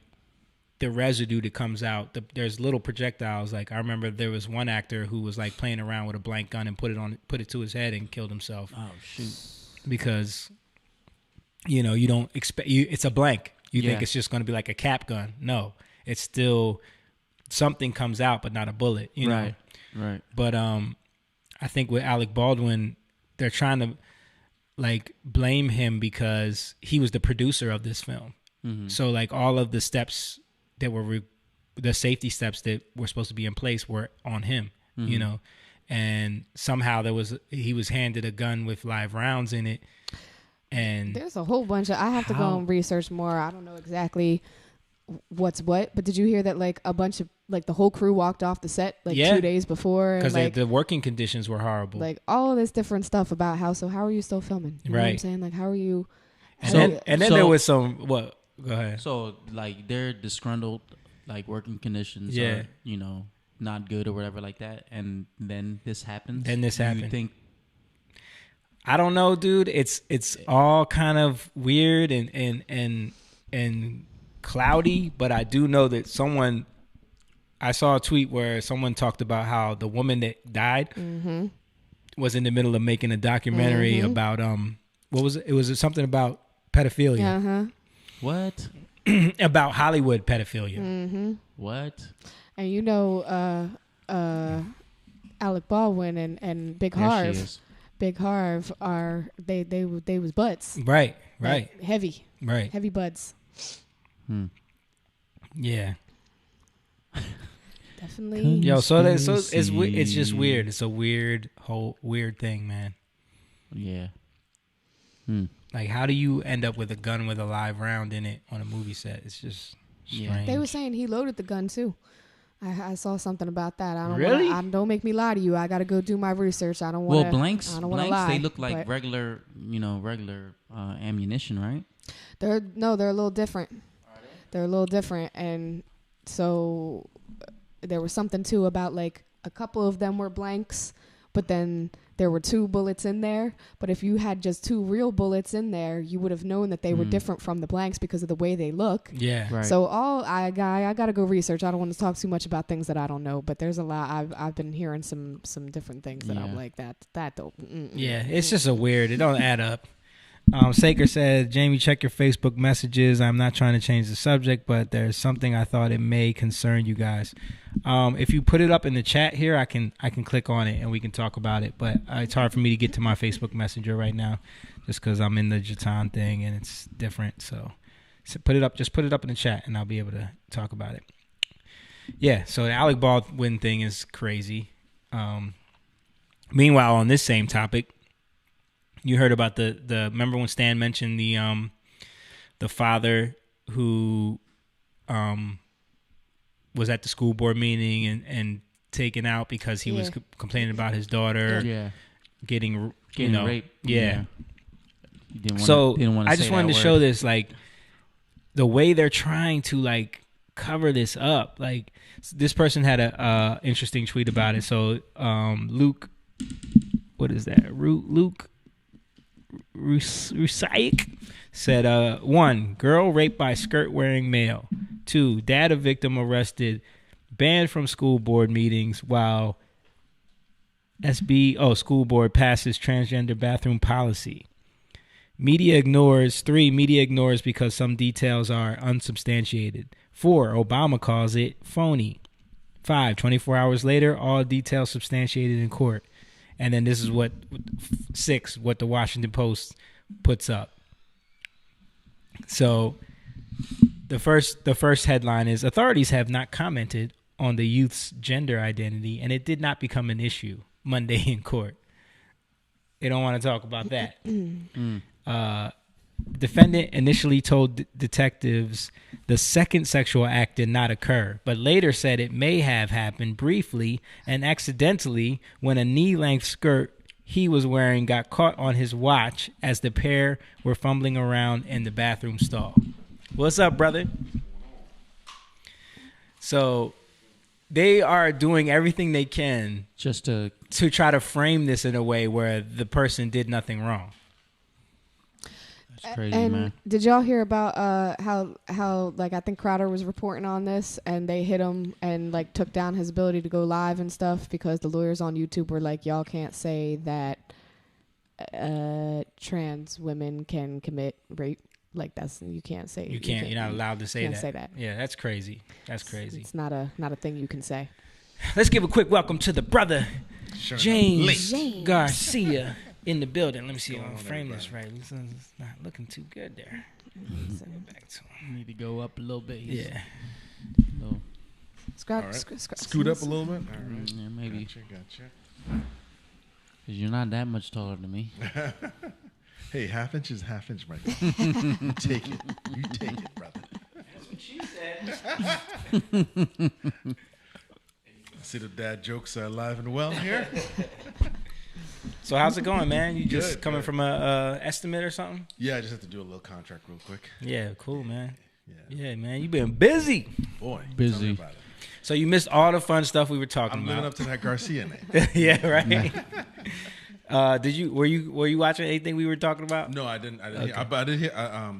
the residue that comes out, there's little projectiles. Like I remember there was one actor who was like playing around with a blank gun and put it to his head and killed himself. Oh shoot! Because you know you don't expect it's a blank. You think it's just going to be like a cap gun. No, it's still something comes out, but not a bullet. You know? Right. But I think with Alec Baldwin, they're trying to like blame him because he was the producer of this film. So like all of the steps that were the safety steps that were supposed to be in place were on him, you know, and somehow he was handed a gun with live rounds in it. And there's a whole bunch of, I have to go and research more. I don't know exactly what's what. But did you hear that like a bunch of like the whole crew walked off the set like 2 days before because like, the working conditions were horrible. Like all of this different stuff about how are you still filming? You know what I'm saying? Like how are you? And then there was some what? Go ahead. So like they're disgruntled, like working conditions are, you know, not good or whatever like that, and then this happens. You think? I don't know, dude. It's all kind of weird and cloudy, but I do know that I saw a tweet where someone talked about how the woman that died was in the middle of making a documentary about what was it? It was something about pedophilia. What? About Hollywood pedophilia. What? And you know, Alec Baldwin and Big Harv. Big Harv are they was buds. Right. Like, heavy. Right. Heavy buds. Yeah. Definitely. Yo, so it's just weird. It's a weird thing, man. Yeah. Like, how do you end up with a gun with a live round in it on a movie set? It's just strange. They were saying he loaded the gun too. I saw something about that. I don't really. Don't make me lie to you. I got to go do my research. I don't want. Well, blanks. Lie, they look like regular ammunition, right? They're a little different. They're a little different, and so there was something too about like a couple of them were blanks, but then there were 2 bullets in there. But if you had just 2 real bullets in there, you would have known that they were different from the blanks because of the way they look. Yeah. Right. So I got to go research. I don't want to talk too much about things that I don't know, but there's a lot. I've been hearing some different things that I'm like that don't. Yeah, it's just a weird. It don't add up. Saker said, Jamie, check your Facebook messages. I'm not trying to change the subject, but there's something I thought it may concern you guys. If you put it up in the chat here, I can click on it and we can talk about it. But it's hard for me to get to my Facebook Messenger right now just because I'm in the Jatan thing and it's different. So put it up in the chat and I'll be able to talk about it. Yeah, so the Alec Baldwin thing is crazy. Meanwhile, on this same topic, you heard about the remember when Stan mentioned the father who was at the school board meeting and taken out because he was complaining about his daughter getting raped. Yeah. Didn't wanna I just wanted to show this, like the way they're trying to like cover this up. Like this person had a interesting tweet about it. So Luke, what is that? Luke Rusaik said, 1, girl raped by skirt-wearing male. 2, dad of victim arrested, banned from school board meetings while school board passes transgender bathroom policy. 3, media ignores because some details are unsubstantiated. 4, Obama calls it phony. 5, 24 hours later, all details substantiated in court. And then this is what 6, what the Washington Post puts up. So the first headline is authorities have not commented on the youth's gender identity, and it did not become an issue Monday in court. They don't want to talk about that. Defendant initially told detectives the second sexual act did not occur, but later said it may have happened briefly and accidentally when a knee-length skirt he was wearing got caught on his watch as the pair were fumbling around in the bathroom stall. What's up, brother? So they are doing everything they can just to try to frame this in a way where the person did nothing wrong. That's crazy, and man. Did y'all hear about how like I think Crowder was reporting on this and they hit him and like took down his ability to go live and stuff because the lawyers on YouTube were like, y'all can't say that trans women can commit rape. Like you can't say you're not allowed to say that. Say that. Yeah, that's crazy. That's crazy. It's not a thing you can say. Let's give a quick welcome to the brother James Garcia in the building. Let me see if I can frame this right. It's not looking too good there. Send it back to him. Need to go up a little bit. Yeah. No. Scoot up a little bit. All right. Yeah, maybe. Gotcha. Because you're not that much taller than me. Hey, half inch is half inch, my friend. You take it, brother. She said. See the dad jokes are alive and well here. So how's it going, man? You just Good, coming good. from a estimate or something? Yeah, I just have to do a little contract real quick. Yeah, cool, man. Yeah. Yeah, man, you been busy. Boy, Busy. tell me about it. So you missed all the fun stuff we were talking I'm living about. up to that Garcia name. Yeah, right. Were you watching anything we were talking about? No, I didn't. Okay. Hear, but I did hear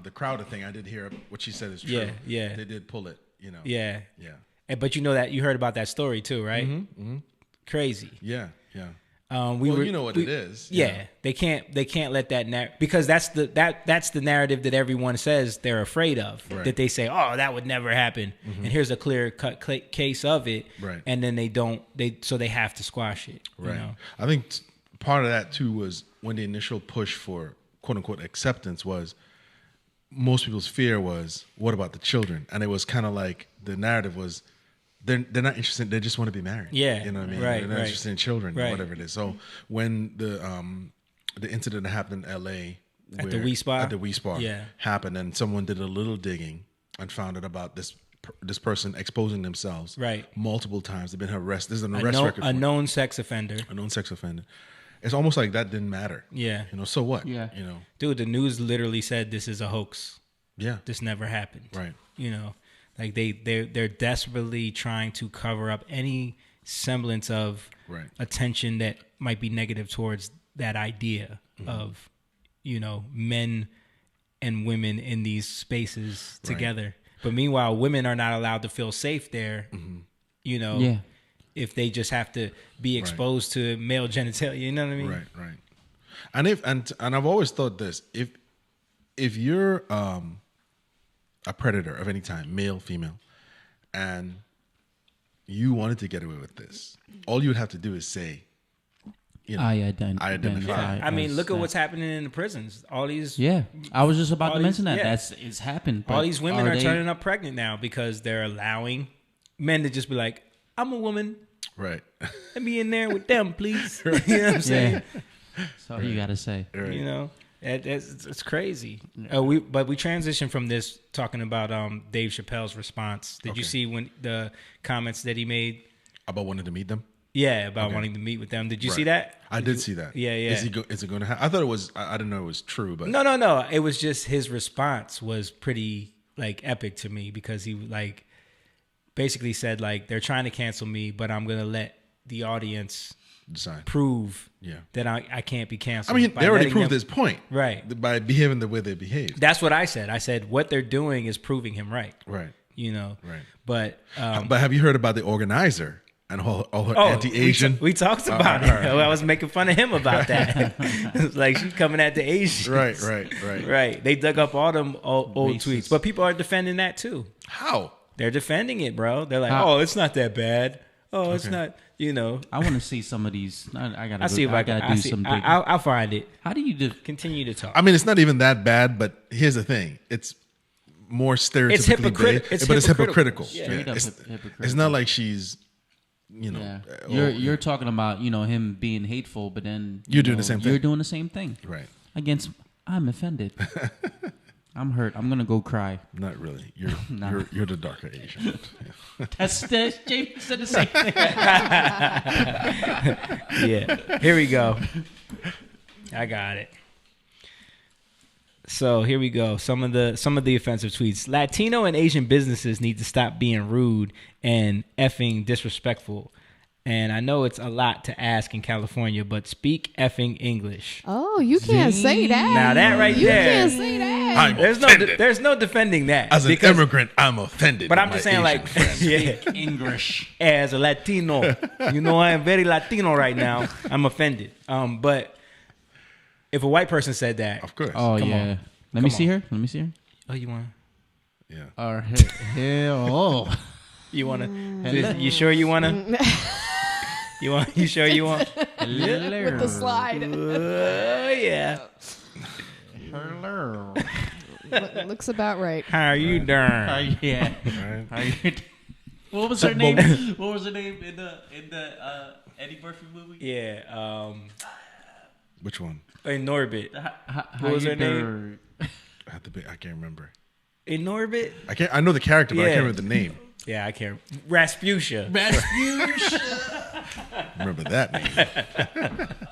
the Crowder thing. I did hear what she said is true. Yeah, yeah. They did pull it. You know. Yeah. Yeah. But you know that you heard about that story too, right? Mm-hmm. Crazy. Yeah. Yeah. You know what it is. Yeah, they can't let that because that's the narrative that everyone says they're afraid of. Right. That they say, oh, that would never happen, and here's a clear cut case of it. Right. And then they have to squash it. Right. You know? I think part of that too was when the initial push for quote unquote acceptance was, most people's fear was, what about the children? And it was kind of like the narrative was, they're not interested. They just want to be married. Yeah, you know what I mean. right, They're not right. interested in children, Right. or whatever it is. So when the incident that happened in L.A. At the Wii Spa? at the Wii Spa Yeah. happened, and someone did a little digging and found out about this person exposing themselves Right. multiple times. They've been arrested. This is an arrest record. A known sex offender. A known sex offender. It's almost like that didn't matter. Yeah. You know. So what? Yeah. You know. Dude, the news literally said this is a hoax. Yeah. This never happened. Right. You know, like they're desperately trying to cover up any semblance of Right. attention that might be negative towards that idea of, you know, men and women in these spaces together. But meanwhile, women are not allowed to feel safe there. You know, Yeah. if they just have to be exposed to male genitalia, you know what I mean? Right. Right. And I've always thought this: if you're a predator of any kind, male, female, and you wanted to get away with this, all you would have to do is say, you know, I identify. identify. I mean, as look at that. what's happening in the prisons. All these Yeah, I was just about all to mention these- that. yeah. It's happened. all but these women are they- turning up pregnant now because they're allowing men to just be like, I'm a woman. Right. Let me in there with them, please. You know what I'm saying? So you got to say. Right. You know, it's crazy. We transitioned from this talking about Dave Chappelle's response. Did you see when the comments that he made About wanting to meet them? Yeah, about wanting to meet with them. Did you see that? I did see that. Yeah, yeah. Is it going to happen? I thought it was. I didn't know it was true, but No. It was just his response was pretty like epic to me because he like basically said like they're trying to cancel me, but I'm gonna let the audience decide. prove Yeah. that I can't be canceled. I mean, by they already letting proved them- this point, right? By behaving the way they behave. That's what I said. I said what they're doing is proving him right. Right. You know. Right. But have you heard about the organizer and all her anti-Asian? We talked about it. I was making fun of him about that. It's like she's coming at the Asians. Right. They dug up all them old tweets, but people are defending that too. How? They're defending it, bro. They're like, oh, it's not that bad. Oh, it's not. You know. I want to see some of these. I gotta. I'll see if I gotta can do some digging. I'll find it. How do you continue to talk? I mean, it's not even that bad, but here's the thing: it's more stereotypically based, but it's hypocritical. Straight up It's hypocritical. not like she's, you know, you're talking about him being hateful, but then you're doing the same thing. You're doing the same thing, right? Against, I'm offended. I'm hurt. I'm gonna go cry. Not really. You're the darker Asian. That's James said the same thing. Yeah. Here we go. I got it. So here we go. Some of the offensive tweets. Latino and Asian businesses need to stop being rude and effing disrespectful. And I know it's a lot to ask in California, but speak effing English. Oh, you can't say that. Now that right you there. can't say that. There's no defending that. As an immigrant, I'm offended. But I'm just saying, like, yeah, English. as a Latino, you know, I am very Latino right now. I'm offended. But if a white person said that, of course. Oh, come yeah. on. Let me see her. Oh, you want? Yeah. Or hell. You want to? You sure you want to? You sure you want? With the slide. Yeah. Hello. Looks about right. How are you doing? Yeah. Right. What was her name? What was her name in the Eddie Murphy movie? Yeah. Which one? In Norbit. What was her name? I can't remember. In orbit? I know the character, but I can't remember the name. Yeah, I can't. Rasputia. Remember that name.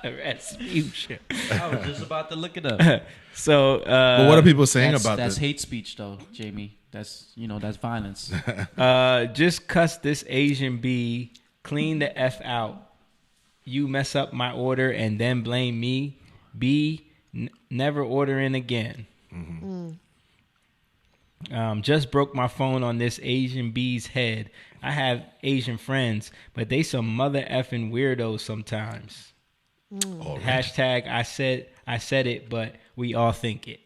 Rasputia. I was just about to look it up. So, but what are people saying about that's this? hate speech, though, Jamie. That's that's violence. Just cuss this Asian B, clean the F out. You mess up my order and then blame me. B, never ordering again. Mm-hmm. Just broke my phone on this Asian B's head. I have Asian friends, but they some mother effing weirdos sometimes. Right. Hashtag I said it, but we all think it.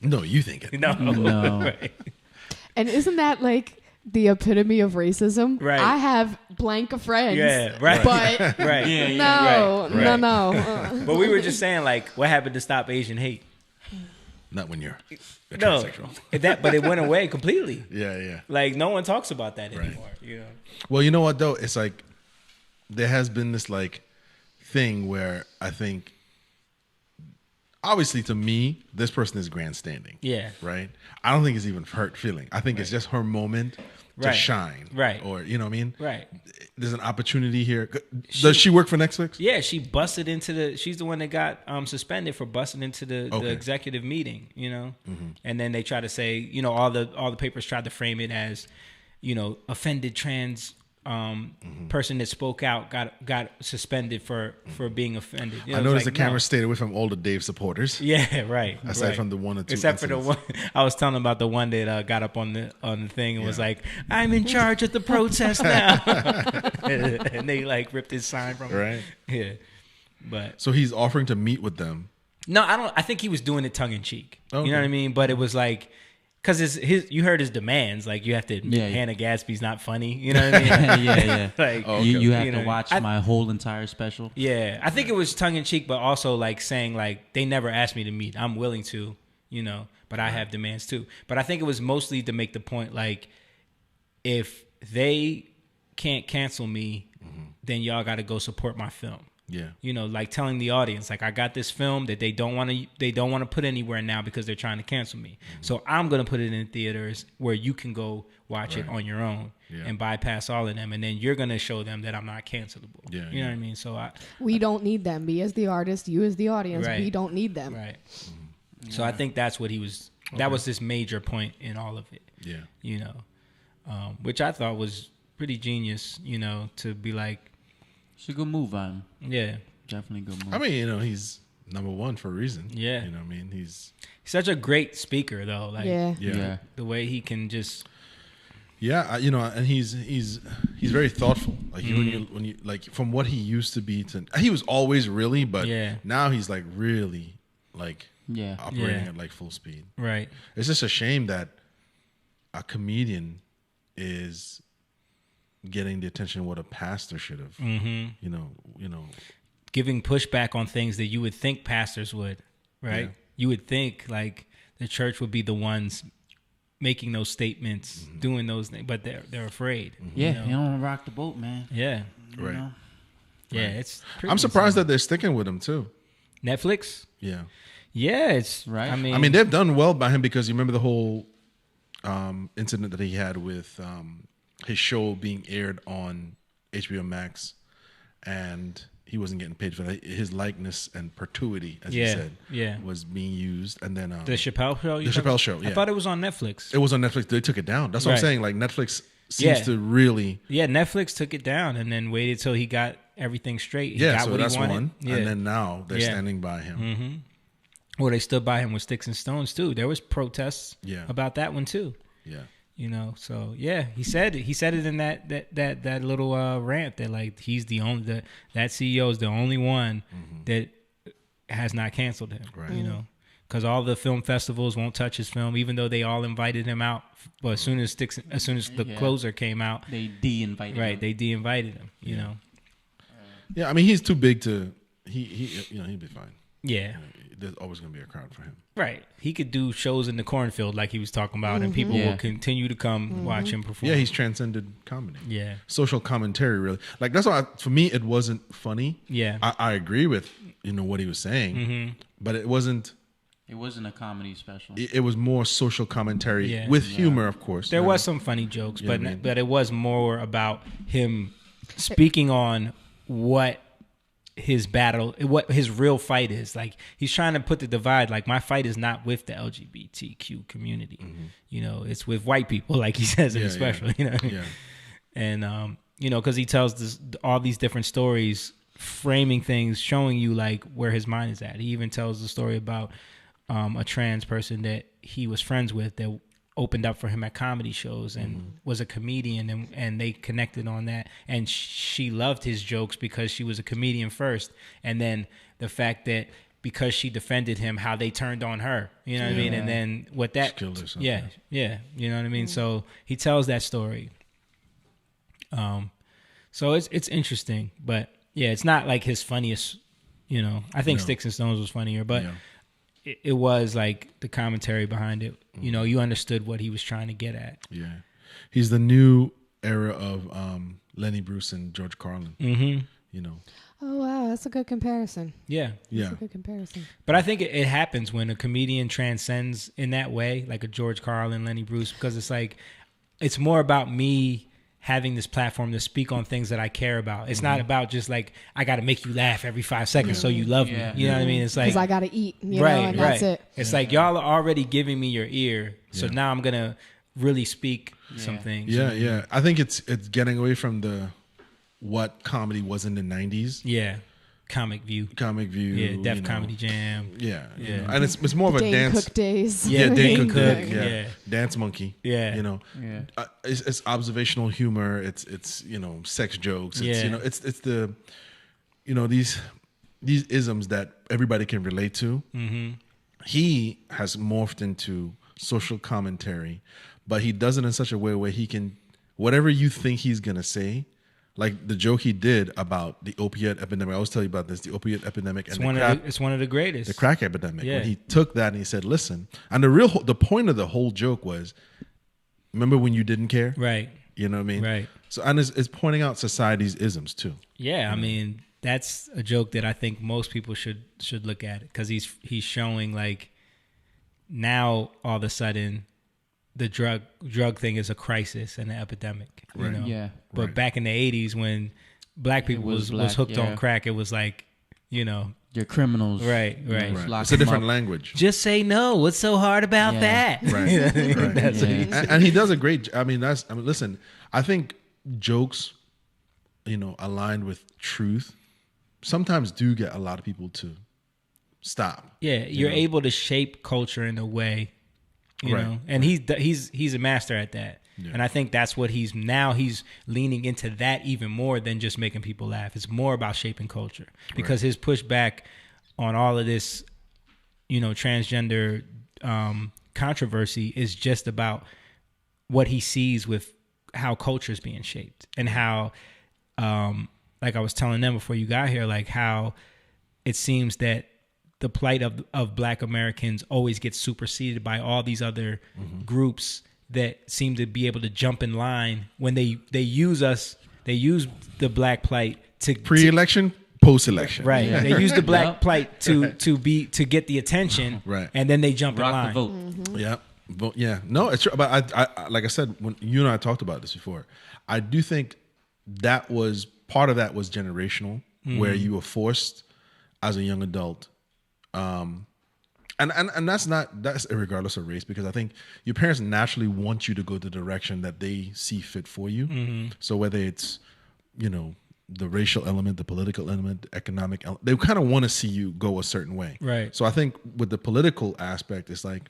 No, you think it. No. Right. And isn't that like the epitome of racism? Right. I have blank of friends. Yeah, right. But right. No. But we were just saying, like, what happened to stop Asian hate? Not when you're a transsexual. But it went away completely. Yeah. Like, no one talks about that anymore. Well, you know what though? It's like there has been this like thing where I think, obviously to me, this person is grandstanding. Yeah. Right? I don't think it's even hurt feeling. I think it's just her moment to shine. Right. Or, you know what I mean? Right. There's an opportunity here. Does she work for Netflix? Yeah, she busted into she's the one that got suspended for busting into the executive meeting, Mm-hmm. And then they try to say, all the papers tried to frame it as, offended trans person that spoke out got suspended for being offended. I noticed the camera stayed away from all the Dave supporters. Yeah, right. Aside from the one or two. Except for the one I was telling about the one that got up on the thing and was like, "I'm in charge of the protest now," and they like ripped his sign from him. Right. Yeah, but so he's offering to meet with them. No, I don't. I think he was doing it tongue in cheek. Okay. You know what I mean? But it was like. Because you heard his demands, like you have to admit Hannah Gadsby's not funny. You know what I mean? yeah. Like you have to watch my whole entire special. Yeah, I think it was tongue in cheek, but also like saying like they never asked me to meet. I'm willing to, but I have demands too. But I think it was mostly to make the point like if they can't cancel me, then y'all got to go support my film. Yeah. Like telling the audience, like I got this film that they don't want to put anywhere now because they're trying to cancel me. So I'm going to put it in theaters where you can go watch it on your own and bypass all of them. And then you're going to show them that I'm not cancelable. Yeah, you know what I mean? So we don't need them. Me as the artist, you as the audience, we don't need them. Right. So I think that's what he was, that was this major point in all of it. Yeah. Which I thought was pretty genius, to be like, it's a good move on him. Yeah. Definitely good move. I mean, he's number one for a reason. Yeah. You know what I mean? He's such a great speaker, though. Like, yeah. The way he can just... Yeah, and he's very thoughtful. Like, when you like, from what he used to be to... He was always really, but now he's, like, really, like, operating at, like, full speed. Right. It's just a shame that a comedian is... getting the attention what a pastor should have. Giving pushback on things that you would think pastors would, right? Yeah. You would think like the church would be the ones making those statements, doing those things, but they're afraid. Yeah, you don't want to rock the boat, man. Yeah, right. Yeah, it's. I'm surprised that they're sticking with him too. Netflix. Yeah, yeah, it's right. I mean, they've done well by him because you remember the whole incident that he had with. His show being aired on HBO Max, and he wasn't getting paid for that. His likeness and perpetuity, as he said, was being used. And then the Chappelle show. The Chappelle show. Yeah. I thought it was on Netflix. It was on Netflix. They took it down. That's what I'm saying. Like Netflix seems to really. Yeah, Netflix took it down and then waited till he got everything straight. He got so what that's he wanted. one. Yeah. And then now they're standing by him. Mm-hmm. Well, they stood by him with sticks and stones too. There was protests about that one too. Yeah. So yeah, he said it in that little rant that like he's the only that CEO is the only one that has not canceled him. Right. Because all the film festivals won't touch his film, even though they all invited him out. But as soon as the closer came out, they de-invited him. Right, they de-invited him. You know. Yeah, I mean he's too big to he'd be fine. Yeah. There's always going to be a crowd for him. Right. He could do shows in the cornfield like he was talking about, and people will continue to come watch him perform. Yeah, he's transcended comedy. Yeah. Social commentary, really. Like, that's why, for me, it wasn't funny. Yeah. I agree with, what he was saying, but it wasn't It wasn't a comedy special. It was more social commentary with humor, of course. There was some funny jokes, but it was more about him speaking on what his real fight is. Like, he's trying to put the divide. Like, my fight is not with the LGBTQ community. Mm-hmm. You know, it's with white people, like he says in the special. You know what I mean? And you know, because he tells all these different stories, framing things, showing you like where his mind is at. He even tells the story about a trans person that he was friends with that opened up for him at comedy shows and was a comedian, and they connected on that. And she loved his jokes because she was a comedian first. And then the fact that because she defended him, how they turned on her, you know what I mean? And then what that, you know what I mean? So he tells that story. So it's interesting, but yeah, it's not like his funniest, you know, I think Sticks and Stones was funnier, but it was like the commentary behind it. You know, you understood what he was trying to get at. Yeah. He's the new era of Lenny Bruce and George Carlin. Mm-hmm. You know. Oh, wow. That's a good comparison. Yeah. That's a good comparison. But I think it happens when a comedian transcends in that way, like a George Carlin, Lenny Bruce, because it's like, it's more about me having this platform to speak on things that I care about. It's not about just like, I got to make you laugh every 5 seconds so you love me. You know what I mean? It's like, because I got to eat, you know, and that's it. It's like, y'all are already giving me your ear, so now I'm going to really speak some things. Yeah. I think it's getting away from what comedy was in the 90s. Yeah. Comic View. Yeah, Def Comedy Jam. Yeah. And it's more of a Dane dance. Cook days. Yeah, Dane Cook. Yeah. Dance Monkey. Yeah. You know. Yeah. It's observational humor. It's you know, sex jokes. It's you know, it's the, you know, these isms that everybody can relate to. Mm-hmm. He has morphed into social commentary, but he does it in such a way where he can, whatever you think he's gonna say. Like the joke he did about the opiate epidemic. I always tell you about this, the opiate epidemic. It's one of the greatest. The crack epidemic. Yeah. When he took that and he said, listen, and the point of the whole joke was, remember when you didn't care? Right. You know what I mean? Right. So, and it's pointing out society's isms too. Yeah, I mean, that's a joke that I think most people should look at, because he's showing like, now all of a sudden the drug thing is a crisis and an epidemic. You know? Yeah. But back in the 80s when black people was hooked on crack, it was like, you know, you're criminals. Right. It's a different language. Just say no. What's so hard about that? Right. That's and he does a great. Listen. I think jokes, you know, aligned with truth, sometimes do get a lot of people to stop. Yeah, you're able to shape culture in a way, you know, and he's a master at that. Yeah. And I think that's what he's leaning into that even more than just making people laugh. It's more about shaping culture, because his pushback on all of this, you know, transgender controversy is just about what he sees with how culture is being shaped, and how, like I was telling them before you got here, like how it seems that the plight of Black Americans always gets superseded by all these other groups that seem to be able to jump in line when they use the Black plight to pre-election, post-election. Right. Yeah. They use the Black plight to get the attention, and then they jump in line. The vote. Mm-hmm. Yeah. But yeah. No, it's true. But I like I said, when you and I talked about this before, I do think that was part of that was generational, where you were forced as a young adult. And that's regardless of race, because I think your parents naturally want you to go the direction that they see fit for you. Mm-hmm. So whether it's, you know, the racial element, the political element, the economic element, they kind of want to see you go a certain way. Right. So I think with the political aspect, it's like,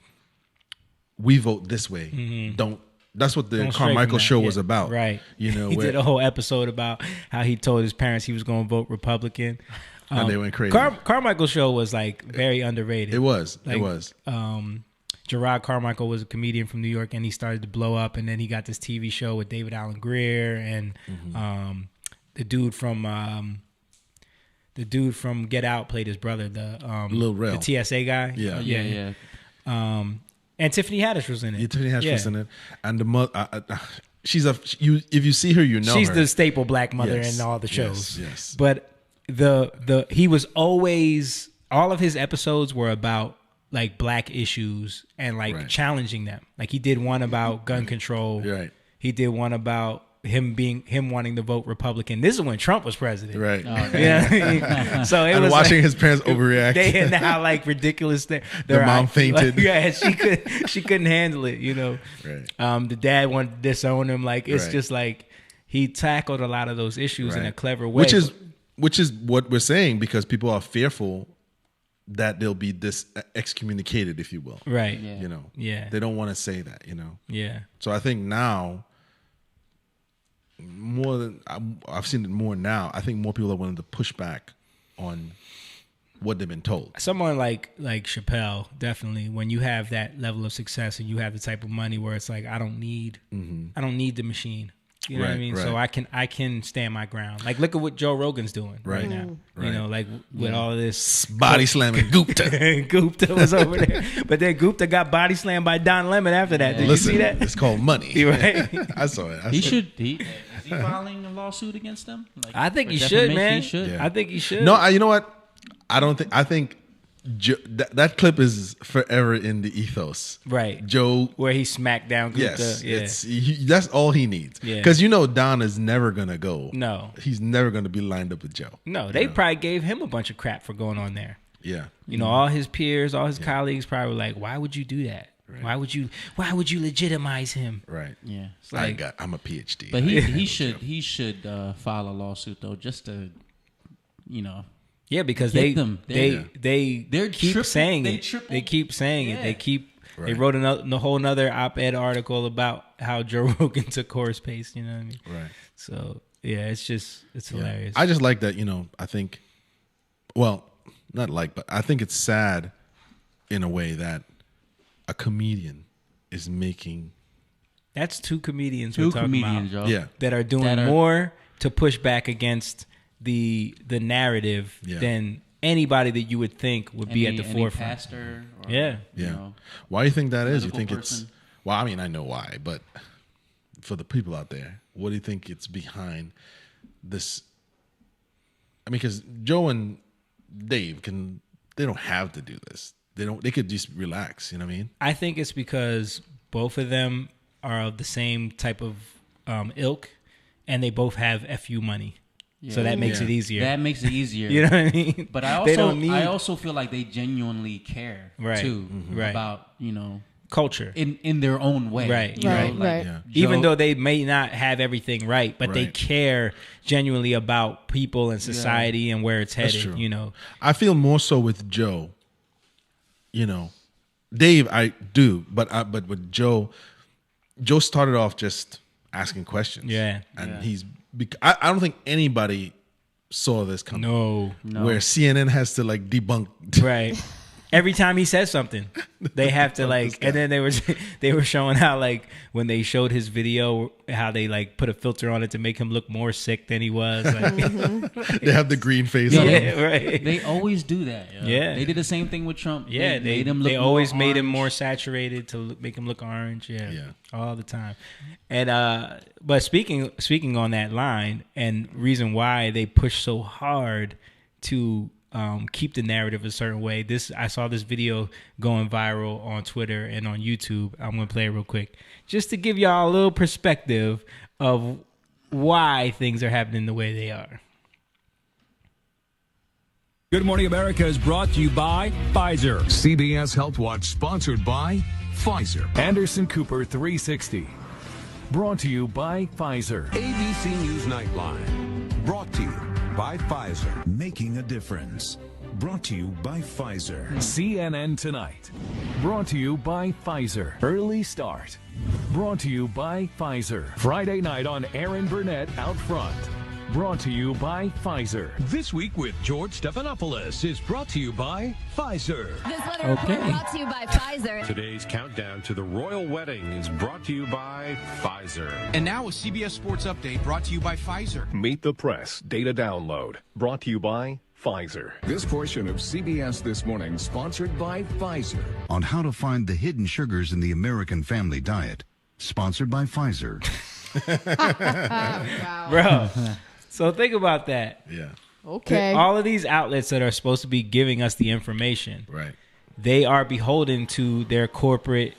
we vote this way. Mm-hmm. That's what the Carmichael show was about. Right. You know, he did a whole episode about how he told his parents he was going to vote Republican. And they went crazy. Carmichael show was like very underrated. It was. Like, it was. Gerard Carmichael was a comedian from New York, and he started to blow up, and then he got this TV show with David Alan Grier and the dude from Get Out played his brother, the Lil Rel, the TSA guy. Yeah. And Tiffany Haddish was in it. Yeah, Tiffany Haddish was in it, and the mother. If you see her, you know she's her. the staple Black mother in all the shows. Yes. But he was always, all of his episodes were about like black issues and like challenging them. Like he did one about gun control. Right. He did one about him wanting to vote Republican. This is when Trump was president. Right. Yeah. So it and was watching like, his parents overreact. They and how like ridiculous their mom fainted. Like, yeah, she couldn't handle it, you know. Right. The dad wanted to disown him. Like it's just like he tackled a lot of those issues in a clever way. Which is what we're saying, because people are fearful that they'll be excommunicated, if you will. Right. Yeah. You know. Yeah. They don't want to say that, you know. Yeah. So I think now, more than I've seen it more now, I think more people are willing to push back on what they've been told. Someone like Chappelle, definitely, when you have that level of success and you have the type of money where it's like, I don't need the machine. You know what I mean? Right. So I can stand my ground. Like, look at what Joe Rogan's doing right now. Right. You know, like with all this body slamming Gupta. Gupta was over there, but then Gupta got body slammed by Don Lemon after that. Did you see that? It's called money. Right? I saw it. Is he filing a lawsuit against them? Like, I think he should, man. He should. Yeah. I think he should. No, you know what? I think that clip is forever in the ethos. Right. Joe, where he smacked down Gupta. Yes, that's all he needs. Because Don is never gonna go. No, he's never gonna be lined up with Joe. No, they probably gave him a bunch of crap for going on there. Yeah, you know, all his peers, all his colleagues probably were like, "Why would you do that? Right. Why would you legitimize him?" Right. Yeah. Like, I'm a PhD. But he should file a lawsuit though, just to, you know. Yeah, because they keep saying it. They keep saying it. They keep. Right. They wrote a whole nother op-ed article about how Joe Rogan took horse pace. You know what I mean? Right. So yeah, it's hilarious. I just like that. You know, I think, well, not like, but I think it's sad in a way that a comedian is making. That's two comedians we're talking about. Joe. That are doing more to push back against the narrative than anybody that you would think would be at the forefront. Pastor or, you know, why do you think that is? You think person? It's well? I mean, I know why, but for the people out there, what do you think it's behind this? I mean, because Joe and Dave they don't have to do this. They could just relax. You know what I mean? I think it's because both of them are of the same type of ilk, and they both have FU money. Yeah. So that makes it easier. That makes it easier. You know what I mean? But I also feel like they genuinely care too about, you know, culture in their own way. Right. You know, like Even though they may not have everything right, but they care genuinely about people and society and where it's headed. You know, I feel more so with Joe. You know, Dave, I do, but with Joe started off just asking questions. And he's. I don't think anybody saw this coming. No. Where CNN has to like debunk. Right. Every time he says something, they have to like. And then they were showing how like when they showed his video, how they like put a filter on it to make him look more sick than he was. Like, they have the green face. Yeah, right. They always do that. Yeah, they did the same thing with Trump. Yeah, they always made him more saturated to make him look orange. Yeah, all the time. And but speaking on that line, and reason why they push so hard to keep the narrative a certain way. I saw this video going viral on Twitter and on YouTube. I'm going to play it real quick just to give y'all a little perspective of why things are happening the way they are. Good Morning America is brought to you by Pfizer. CBS Health Watch sponsored by Pfizer. Anderson Cooper 360. Brought to you by Pfizer. ABC News Nightline. Brought to you by Pfizer. Making a difference. Brought to you by Pfizer. CNN Tonight. Brought to you by Pfizer. Early Start. Brought to you by Pfizer. Friday night on Aaron Burnett Out Front. Brought to you by Pfizer. This Week with George Stephanopoulos is brought to you by Pfizer. This weather report brought to you by Pfizer. Today's countdown to the royal wedding is brought to you by Pfizer. And now a CBS Sports Update brought to you by Pfizer. Meet the Press Data Download brought to you by Pfizer. This portion of CBS This Morning sponsored by Pfizer. On how to find the hidden sugars in the American family diet. Sponsored by Pfizer. Bro. So think about that. Yeah. Okay. All of these outlets that are supposed to be giving us the information. Right. they are beholden to their corporate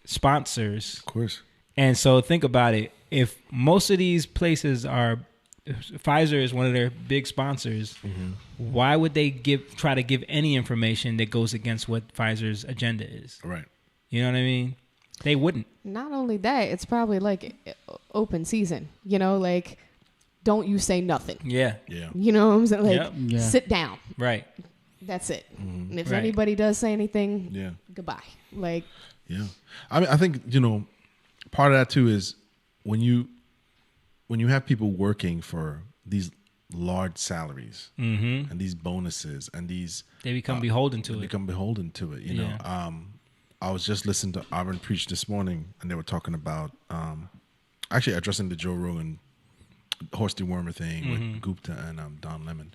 sponsors. Of course. And so think about it. If most of these places are, Pfizer is one of their big sponsors, why would they try to give any information that goes against what Pfizer's agenda is? Right. You know what I mean? They wouldn't. Not only that, it's probably like open season. You know, like, don't you say nothing. Yeah. Yeah. You know what I'm saying? Like, sit down. Right. That's it. And if anybody does say anything, goodbye. Like, yeah. I mean, I think, you know, part of that too is when you have people working for these large salaries and these bonuses and these, they become beholden to it. Become beholden to it. You know, I was just listening to Aaron preach this morning, and they were talking about actually addressing the Joe Rogan horse dewormer thing with Gupta and Don Lemon,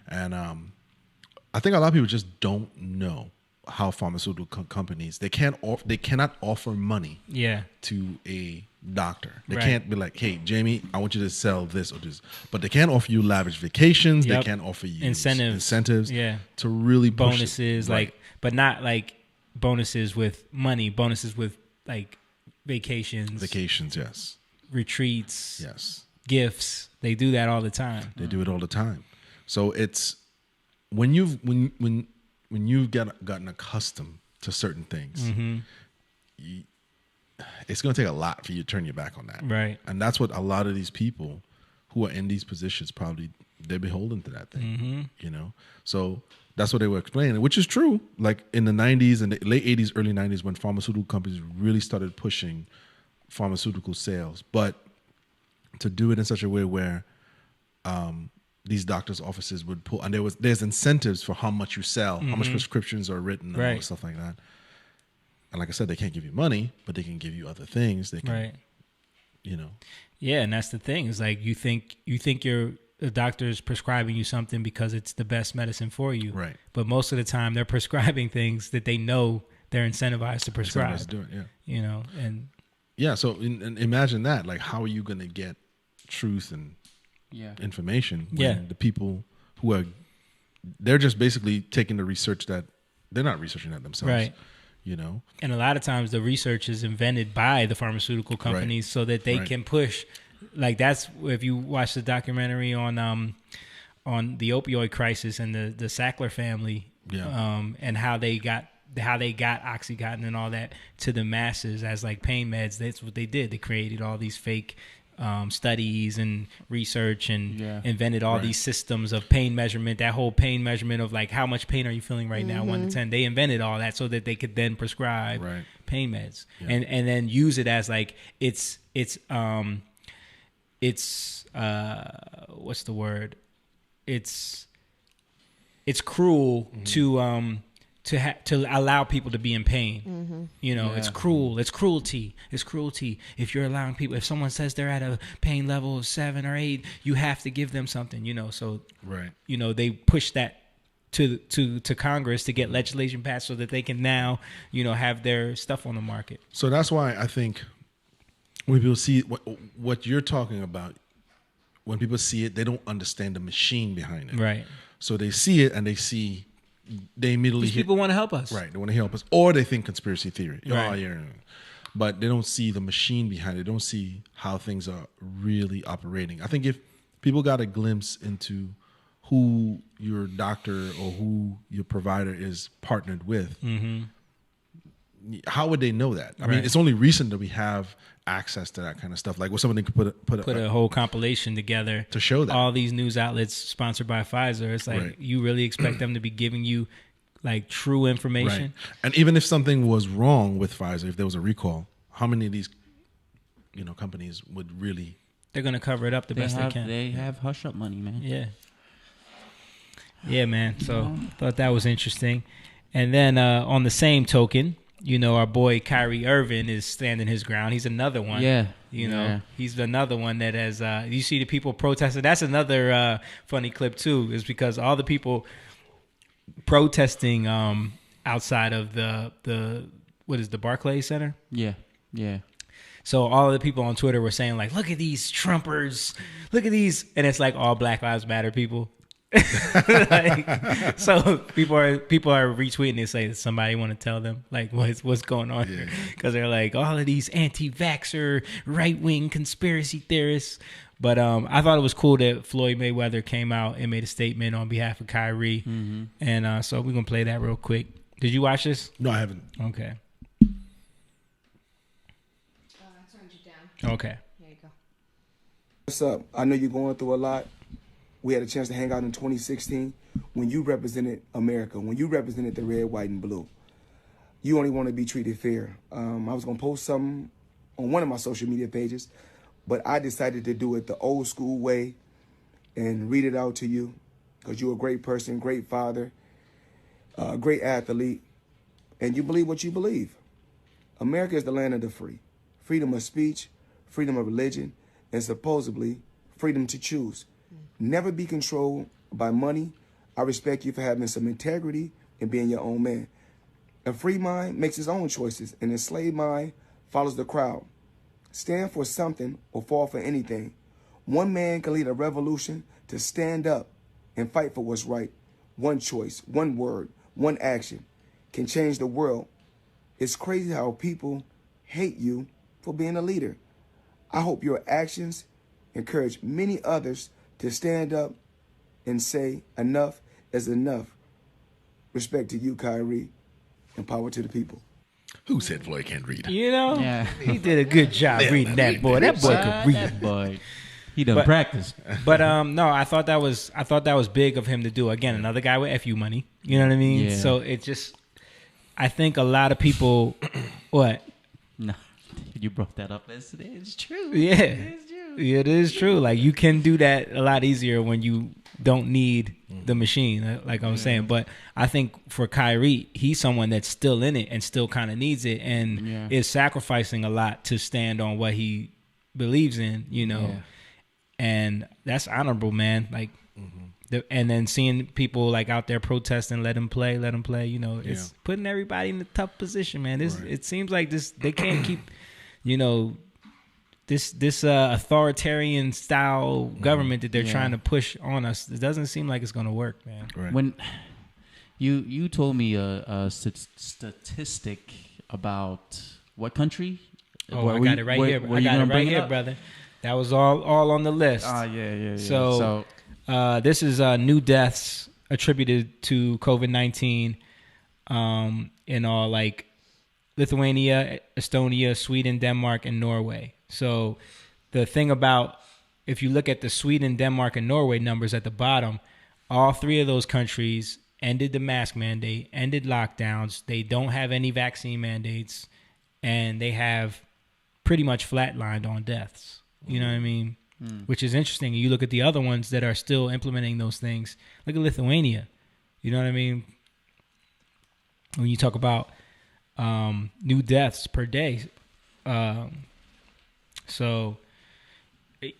and I think a lot of people just don't know how pharmaceutical companies they cannot offer money to a doctor. They can't be like, hey, Jamie, I want you to sell this or this, but they can't offer you lavish vacations. They can't offer you incentives to really push bonuses, it. like, but not like bonuses with money, bonuses with like vacations, yes, retreats, yes, gifts. They do that all the time. They do it all the time. So it's when you've gotten accustomed to certain things, it's going to take a lot for you to turn your back on that. Right. And that's what a lot of these people who are in these positions probably, they're beholden to that thing, you know? So that's what they were explaining, which is true. Like in the 90s and the late 80s, early 90s, when pharmaceutical companies really started pushing pharmaceutical sales, but to do it in such a way where these doctors' offices would pull, and there's incentives for how much you sell, how much prescriptions are written, and all stuff like that. And like I said, they can't give you money, but they can give you other things. They can, you know. Yeah, and that's the thing. Is like you think the doctor's prescribing you something because it's the best medicine for you. Right. But most of the time, they're prescribing things that they know they're incentivized to prescribe. Incentivized to do it, yeah. You know, and yeah. So imagine that. Like, how are you going to get truth and information when the people who are, they're just basically taking the research that they're not researching that themselves. Right. You know, and a lot of times the research is invented by the pharmaceutical companies so that they can push. Like that's if you watch the documentary on the opioid crisis and the Sackler family, and how they got Oxycontin and all that to the masses as like pain meds. That's what they did. They created all these fake studies and research and invented all these systems of pain measurement. That whole pain measurement of like how much pain are you feeling right now, 1 to 10. They invented all that so that they could then prescribe pain meds and then use it as like it's what's the word? It's cruel to allow people to be in pain. You know, it's cruel. It's cruelty. It's cruelty. If you're allowing people, if someone says they're at a pain level of 7 or 8, you have to give them something, you know. So, you know, they push that to Congress to get legislation passed so that they can now, you know, have their stuff on the market. So that's why I think when people see what you're talking about, when people see it, they don't understand the machine behind it. Right. So they see it and they immediately people want to help us. Right. They want to help us. Or they think conspiracy theory. Right. Oh, yeah. But they don't see the machine behind it. They don't see how things are really operating. I think if people got a glimpse into who your doctor or who your provider is partnered with, how would they know that? I mean, it's only recent that we have access to that kind of stuff. Like, well, somebody could put a whole compilation together to show that all these news outlets sponsored by Pfizer. It's like you really expect them to be giving you like true information. Right. And even if something was wrong with Pfizer, if there was a recall, how many of these, you know, companies would really? They're gonna cover it up the best they can. They have hush up money, man. Yeah. Yeah, man. So thought that was interesting. And then on the same token, you know, our boy Kyrie Irving is standing his ground. He's another one. Yeah. You know, he's another one that has, you see the people protesting. That's another funny clip, too, is because all the people protesting outside of the Barclays Center? Yeah. Yeah. So all of the people on Twitter were saying, like, look at these Trumpers. Look at these. And it's like all Black Lives Matter people. Like, so people are retweeting and saying, somebody want to tell them like what's going on here, because they're like all of these anti-vaxxer right-wing conspiracy theorists. But I thought it was cool that Floyd Mayweather came out and made a statement on behalf of Kyrie. And so we're gonna play that real quick. Did you watch this? No, I haven't. Okay. I turned you down. Okay. There you go. What's up? I know you're going through a lot. We had a chance to hang out in 2016 when you represented America, when you represented the red, white, and blue. You only want to be treated fair. I was going to post something on one of my social media pages, but I decided to do it the old school way and read it out to you because you're a great person, great father, great athlete, and you believe what you believe. America is the land of the free. Freedom of speech, freedom of religion, and supposedly freedom to choose. Never be controlled by money. I respect you for having some integrity and being your own man. A free mind makes his own choices. An enslaved mind follows the crowd. Stand for something or fall for anything. One man can lead a revolution to stand up and fight for what's right. One choice, one word, one action can change the world. It's crazy how people hate you for being a leader. I hope your actions encourage many others to stand up and say enough is enough. Respect to you, Kyrie, and power to the people. Who said Floyd can't read? You know, he did a good job reading that boy. That boy could read. That boy, he done practice. But no, I thought that was big of him to do. Again, another guy with FU money. You know what I mean? Yeah. So it just, I think a lot of people, what? No, you brought that up. It's true. Yeah. It's true. It is true. Like, you can do that a lot easier when you don't need the machine, like I'm saying. But I think for Kyrie, he's someone that's still in it and still kind of needs it and is sacrificing a lot to stand on what he believes in, you know. Yeah. And that's honorable, man. Like, and then seeing people like out there protesting, let him play, you know, it's putting everybody in a tough position, man. It seems like they can't keep, you know, this authoritarian style government that they're trying to push on us. It doesn't seem like it's going to work, man. Right. When you told me a statistic about what country? Oh, I got it right here. I got it right here, brother. That was all on the list. Yeah. So this is new deaths attributed to COVID-19 in all, like, Lithuania, Estonia, Sweden, Denmark, and Norway. So the thing about, if you look at the Sweden, Denmark, and Norway numbers at the bottom, all three of those countries ended the mask mandate, ended lockdowns. They don't have any vaccine mandates, and they have pretty much flatlined on deaths. You know what I mean? Which is interesting. You look at the other ones that are still implementing those things. Look at Lithuania. You know what I mean? When you talk about new deaths per day. So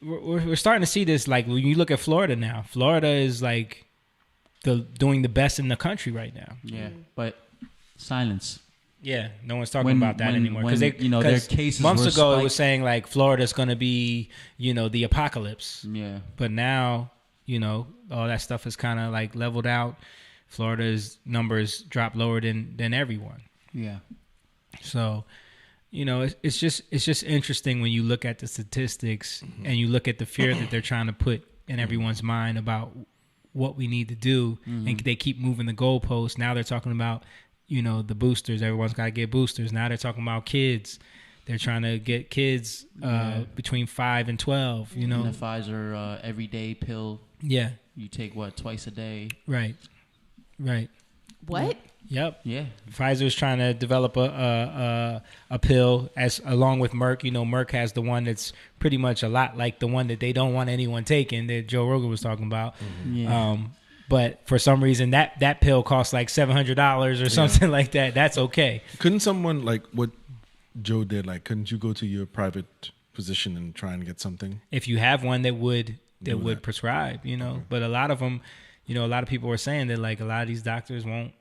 we're starting to see this, like, when you look at Florida now. Florida is like doing the best in the country right now. Yeah, but silence. Yeah, no one's talking about that anymore. Because their cases months were ago, spiked. it was saying like Florida's going to be, you know, the apocalypse. Yeah. But now, you know, all that stuff is kind of like leveled out. Florida's numbers drop lower than everyone. Yeah. So, you know, it's just interesting when you look at the statistics and you look at the fear that they're trying to put in everyone's mind about what we need to do, and they keep moving the goalposts. Now they're talking about, you know, the boosters. Everyone's got to get boosters. Now they're talking about kids. They're trying to get kids between 5 and 12. You know, and the Pfizer everyday pill. Yeah, you take what, twice a day? Right. What? Yep. Yeah. Pfizer's trying to develop a pill along with Merck. You know, Merck has the one that's pretty much a lot like the one that they don't want anyone taking, that Joe Rogan was talking about. Yeah. But for some reason that pill costs like $700 or something like that. That's okay. Couldn't someone, like what Joe did, like, couldn't you go to your private physician and try and get something? If you have one that would prescribe, you know. Okay. But a lot of them, you know, a lot of people were saying that, like, a lot of these doctors won't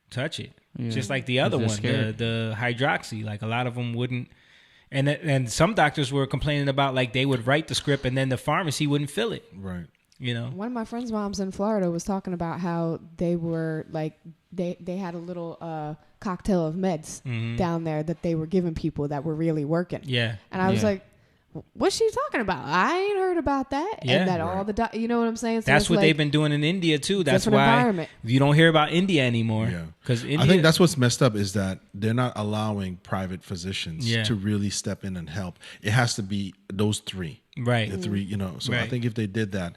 touch it. Yeah. Just like the other one, the hydroxy. Like, a lot of them wouldn't. And some doctors were complaining about, like, they would write the script and then the pharmacy wouldn't fill it. Right. You know, one of my friends' moms in Florida was talking about how they were like they had a little cocktail of meds down there that they were giving people that were really working. Yeah, and I was like, what's she talking about? I ain't heard about that. Yeah. And that all the you know what I'm saying? So that's what like they've been doing in India too. That's different why environment. you don't hear about India anymore. Yeah, because I think that's what's messed up is that they're not allowing private physicians Yeah. to really step in and help. It has to be those three, Right. The three, you know. So I Right. think if they did that,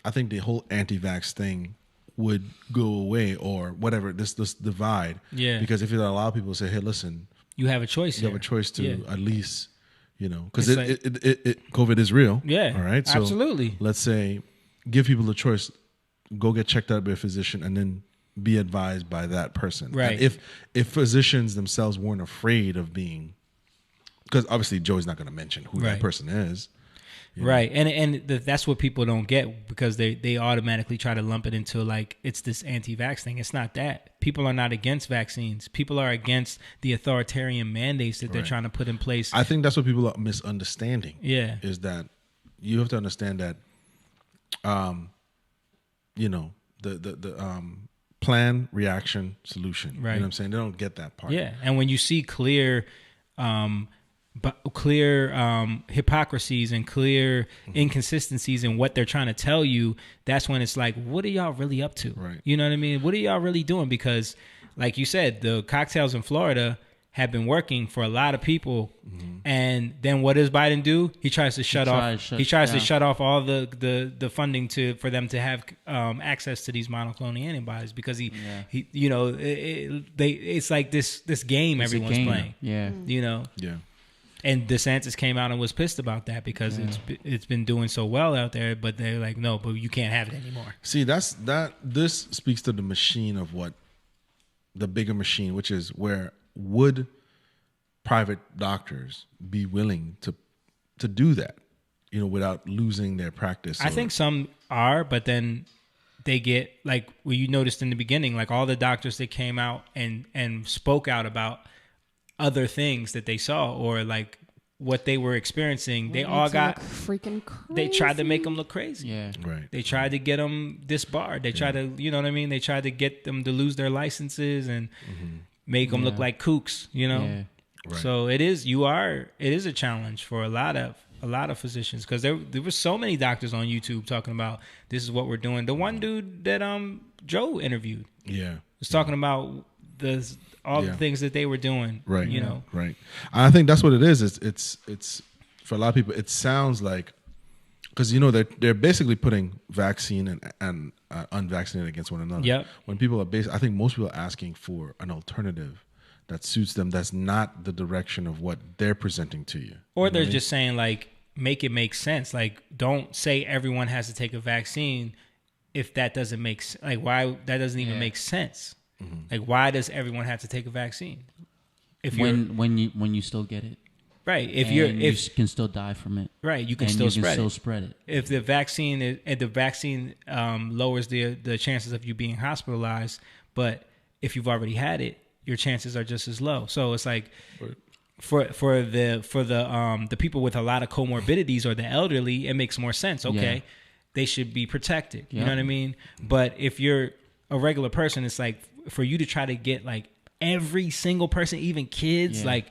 I think the whole anti-vax thing would go away, or whatever. This divide, Yeah. Because if you allow people to say, "Hey, listen, you have a choice. you have a choice to Yeah. at least." You know, because It's COVID is real. Yeah, all right. So absolutely. let's say give people the choice, go get checked out by a physician, and then be advised by that person. Right. And if physicians themselves weren't afraid of being, because obviously Joey's not going to mention who that Right. person is. You know? Right, and that's what people don't get because they automatically try to lump it into like it's this anti-vax thing. It's not that. People are not against vaccines. People are against the authoritarian mandates that they're Right. trying to put in place. I think that's what people are misunderstanding. Yeah. Is that you have to understand that, you know, the plan, reaction, solution. Right. You know what I'm saying? They don't get that part. Yeah, and when you see clear hypocrisies and clear inconsistencies in what they're trying to tell you, that's when it's like, what are y'all really up to? Right. You know what I mean? What are y'all really doing? Because like you said, the cocktails in Florida have been working for a lot of people. And then what does Biden do? He tries to shut off all the funding for them to have access to these monoclonal antibodies because he you know, it's like this game everyone's playing. Yeah. You know? Yeah. And DeSantis came out and was pissed about that because it's been doing so well out there, but they're like, no, but you can't have it anymore. See, this speaks to the machine of what the bigger machine, which is where would private doctors be willing to do that, you know, without losing their practice? I think some are, but then they get like what you noticed in the beginning, like all the doctors that came out and spoke out about other things that they saw or like what they were experiencing, they all got freaking crazy. They tried to make them look crazy. Yeah. Right. They tried to get them disbarred. They tried to, you know what I mean? They tried to get them to lose their licenses and make them look like kooks, you know? Yeah. Right. So it is a challenge for a lot of physicians because there were so many doctors on YouTube talking about this is what we're doing. The one dude that Joe interviewed, was talking about all the things that they were doing, right? You know, right. I think that's what it is. It's for a lot of people. It sounds like because you know they're basically putting vaccine and unvaccinated against one another. Yep. When people are I think most people are asking for an alternative that suits them. That's not the direction of what they're presenting to you. Or they're just saying like make it make sense. Like don't say everyone has to take a vaccine if that doesn't make like why that doesn't even make sense. Like, why does everyone have to take a vaccine? If when you still get it, right? If you can still die from it, right? You can and still you spread can it. Still spread it. If the vaccine lowers the chances of you being hospitalized, but if you've already had it, your chances are just as low. So it's like for the people with a lot of comorbidities or the elderly, it makes more sense. Okay, they should be protected. You know what I mean? But if you're a regular person, it's like for you to try to get like every single person, even kids, like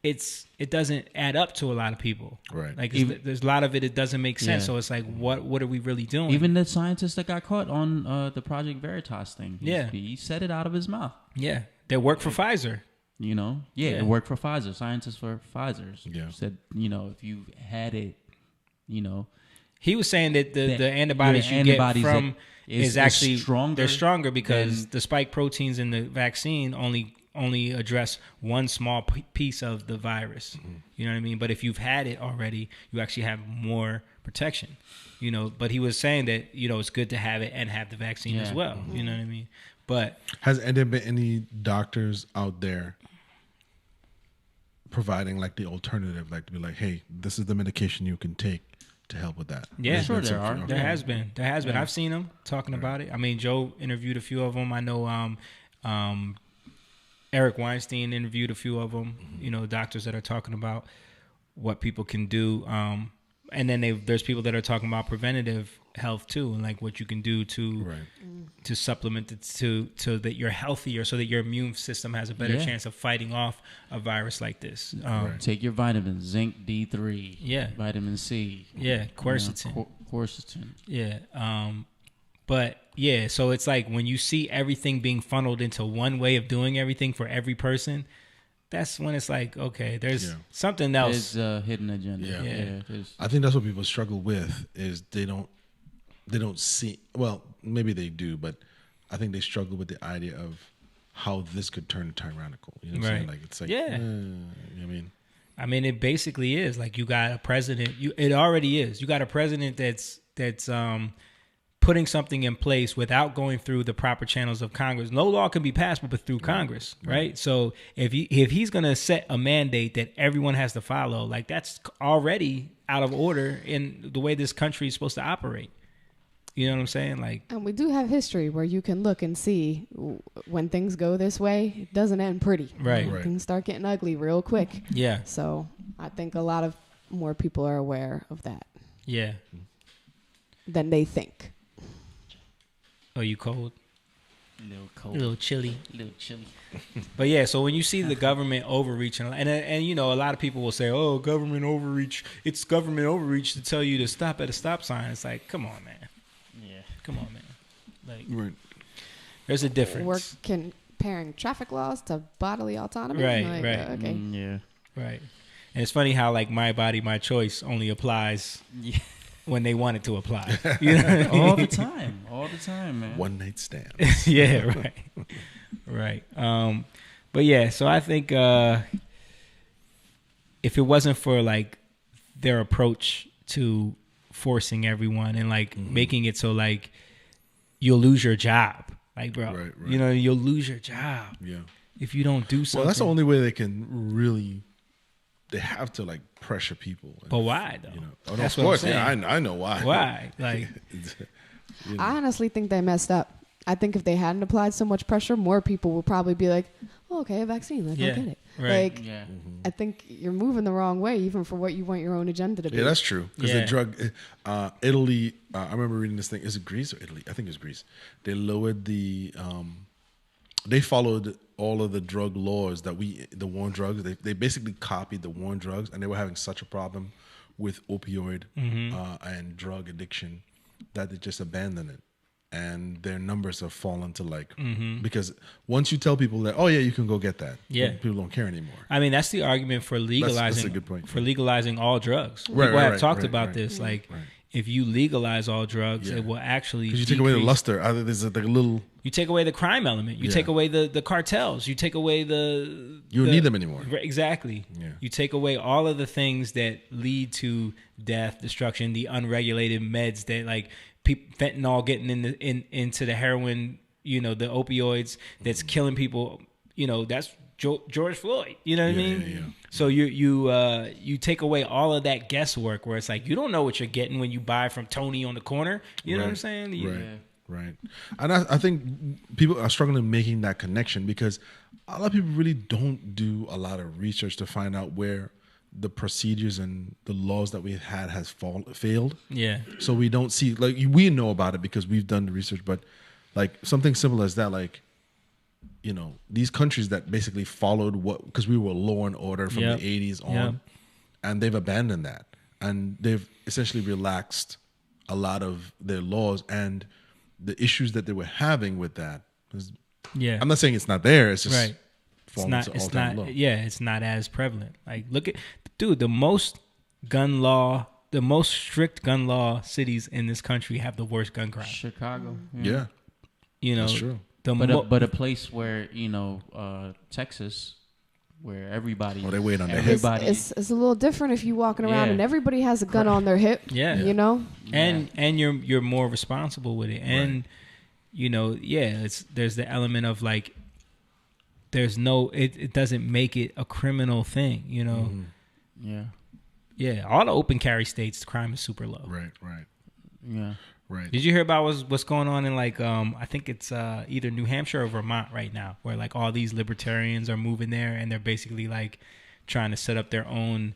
it doesn't add up to a lot of people. Right. Like there's a lot of it doesn't make sense. So it's like, what are we really doing? Even the scientist that got caught on the Project Veritas thing. He said it out of his mouth. Yeah. They work for Pfizer. You know? Yeah. They work for Pfizer. Scientists for Pfizer. Yeah. Said, you know, if you had it, you know. He was saying that the antibodies you get from is actually stronger. They're stronger because the spike proteins in the vaccine only address one small piece of the virus. You know what I mean? But if you've had it already, you actually have more protection. You know, but he was saying that, you know, it's good to have it and have the vaccine as well. You know what I mean? But has there been any doctors out there providing like the alternative, like to be like, hey, this is the medication you can take to help with that? Yeah, sure there are. There has been. I've seen them talking about it. I mean, Joe interviewed a few of them. I know Eric Weinstein interviewed a few of them. You know, doctors that are talking about what people can do. And then there's people that are talking about preventative health too, and like what you can do to supplement it so that you're healthier, so that your immune system has a better chance of fighting off a virus like this. Take your vitamins, zinc, D3, vitamin C, quercetin, quercetin. But yeah, so it's like when you see everything being funneled into one way of doing everything for every person, that's when it's like, okay, there's something else. There's a hidden agenda. Yeah. I think that's what people struggle with is they don't see, well, maybe they do, but I think they struggle with the idea of how this could turn tyrannical. You know what I'm saying? Like, it's like, you know what I mean, it basically is like you got a president. It already is. You got a president that's putting something in place without going through the proper channels of Congress. No law can be passed but through Congress, right? So if he's going to set a mandate that everyone has to follow, like that's already out of order in the way this country is supposed to operate. You know what I'm saying? Like, and we do have history where you can look and see when things go this way, it doesn't end pretty. Right. Things start getting ugly real quick. Yeah. So I think a lot of more people are aware of that. Yeah. Than they think. Oh, you cold? A little cold. A little chilly. A little chilly. But yeah, so when you see the government overreach, and you know, a lot of people will say, oh, government overreach. It's government overreach to tell you to stop at a stop sign. It's like, come on, man. Yeah. Come on, man. Like, there's a difference. We're comparing traffic laws to bodily autonomy. Right, like, right. Okay. Yeah. Right. And it's funny how like my body, my choice only applies when they want it to apply. You know all the time, man. One night stands. Yeah, right. But yeah, so I think if it wasn't for like their approach to forcing everyone and like making it so like you'll lose your job, like bro, you know, you'll lose your job if you don't do something. Well, that's the only way they can really. They have to like pressure people. But why though? You know? Oh, that's of course, what I'm saying. I know why. Why? Like, you know. I honestly think they messed up. I think if they hadn't applied so much pressure, more people would probably be like, oh, okay, a vaccine, like, I'll get it. Right. Like, I think you're moving the wrong way, even for what you want your own agenda to be. Yeah, that's true. Because the drug, Italy, I remember reading this thing. Is it Greece or Italy? I think it's Greece. They lowered the, they followed all of the drug laws that the war on drugs. They basically copied the war on drugs, and they were having such a problem with opioid and drug addiction that they just abandoned it. And their numbers have fallen to like, because once you tell people that, oh yeah, you can go get that, people don't care anymore. I mean, that's the argument for legalizing. That's a good point. For legalizing all drugs. Right, People have talked about this. Like, if you legalize all drugs, it will actually. Because you take away the luster. There's like a little. You take away the crime element. You take away the cartels. You take away the. You don't need them anymore. Exactly. Yeah. You take away all of the things that lead to death, destruction, the unregulated meds that like fentanyl getting into the heroin, you know, the opioids that's killing people. You know, that's George Floyd. You know what I mean? Yeah. So you take away all of that guesswork where it's like you don't know what you're getting when you buy from Tony on the corner. You know what I'm saying? Right. And I think people are struggling making that connection because a lot of people really don't do a lot of research to find out where the procedures and the laws that we've had has failed. Yeah. So we don't see, like, we know about it because we've done the research, but like something simple as that, like, you know, these countries that basically followed because we were law and order from the 80s on, and they've abandoned that. And they've essentially relaxed a lot of their laws and the issues that they were having with that. I'm not saying it's not there. It's just fallen to all-time low. Yeah, it's not as prevalent. Like, look at, dude, the most strict gun law cities in this country have the worst gun crime. Chicago. Yeah. You know, that's true. But a place where, you know, Texas, where everybody, they wait on it's a little different if you're walking around and everybody has a gun on their hip. Yeah, you know, and you're more responsible with it, and you know, there's the element of like, it doesn't make it a criminal thing, you know. Yeah. All the open carry states, crime is super low. Right. Yeah. Right. Did you hear about what's going on in like I think it's either New Hampshire or Vermont right now, where like all these libertarians are moving there and they're basically like trying to set up their own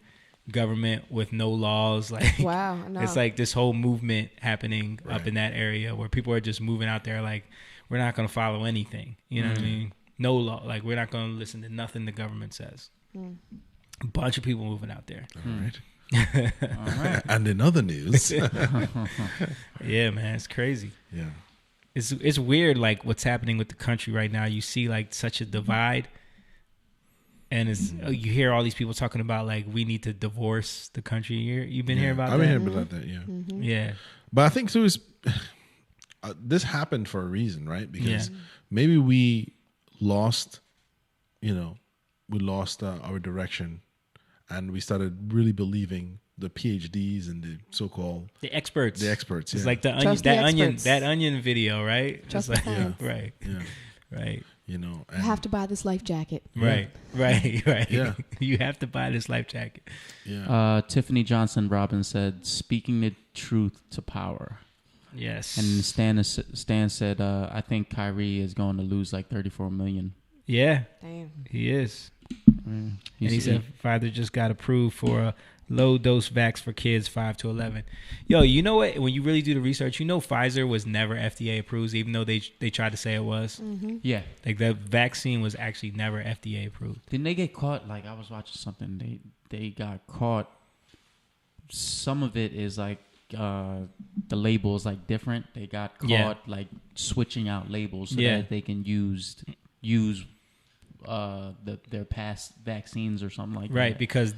government with no laws. Like, wow, no. It's like this whole movement happening up in that area where people are just moving out there like, we're not going to follow anything. You know what I mean? No law. Like, we're not going to listen to nothing the government says. A bunch of people moving out there. All right. And in other news. Yeah, man, it's crazy. Yeah. It's weird, like, what's happening with the country right now. You see, like, such a divide. And you hear all these people talking about, like, we need to divorce the country. You've been hearing about that? I've been hearing about that, yeah. Yeah. But I think, too, this happened for a reason, right? Because maybe we lost, our direction, and we started really believing the PhDs and the so-called the experts. It's like the onion video, right? Trust it's like, the right. Yeah. Right. You have to buy this life jacket. Right. Yeah. You have to buy this life jacket. Yeah. Tiffany Johnson Robbins said, "Speaking the truth to power." Yes. And Stan said, "I think Kyrie is going to lose like $34 million." Yeah. Damn. He is. Mm. And he said Pfizer just got approved for a low dose vax for kids 5 to 11. Yo, you know what? When you really do the research, Pfizer was never FDA approved, even though they tried to say it was. Mm-hmm. Yeah. Like, the vaccine was actually never FDA approved. Didn't they get caught? Like, I was watching something. They got caught. Some of it is like the label is like different. They got caught like switching out labels so that they can use their past vaccines or something like that. Right, because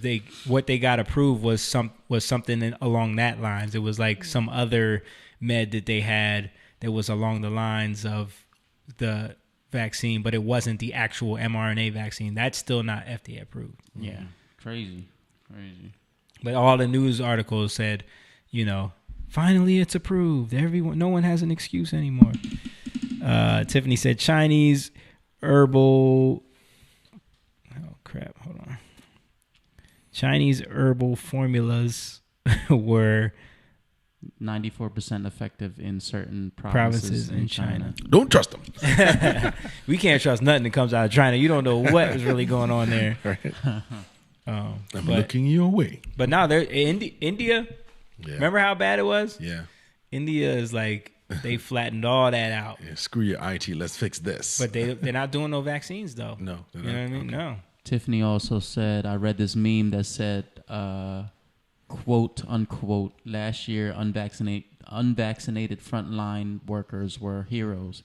what they got approved was something along that lines. It was like some other med that they had that was along the lines of the vaccine, but it wasn't the actual mRNA vaccine. That's still not FDA approved. Yeah, crazy. But all the news articles said, finally it's approved. No one has an excuse anymore. Tiffany said Chinese herbal. Oh crap! Hold on. Chinese herbal formulas were 94% effective in certain provinces in China. Don't trust them. We can't trust nothing that comes out of China. You don't know what is really going on there. Right. I'm looking your way. But now they're India. Yeah. Remember how bad it was? Yeah. India is like, they flattened all that out. Yeah, screw your IT. Let's fix this. But they're not doing no vaccines though. No, you know what I mean? Okay. No. Tiffany also said, I read this meme that said, quote unquote, last year unvaccinated frontline workers were heroes.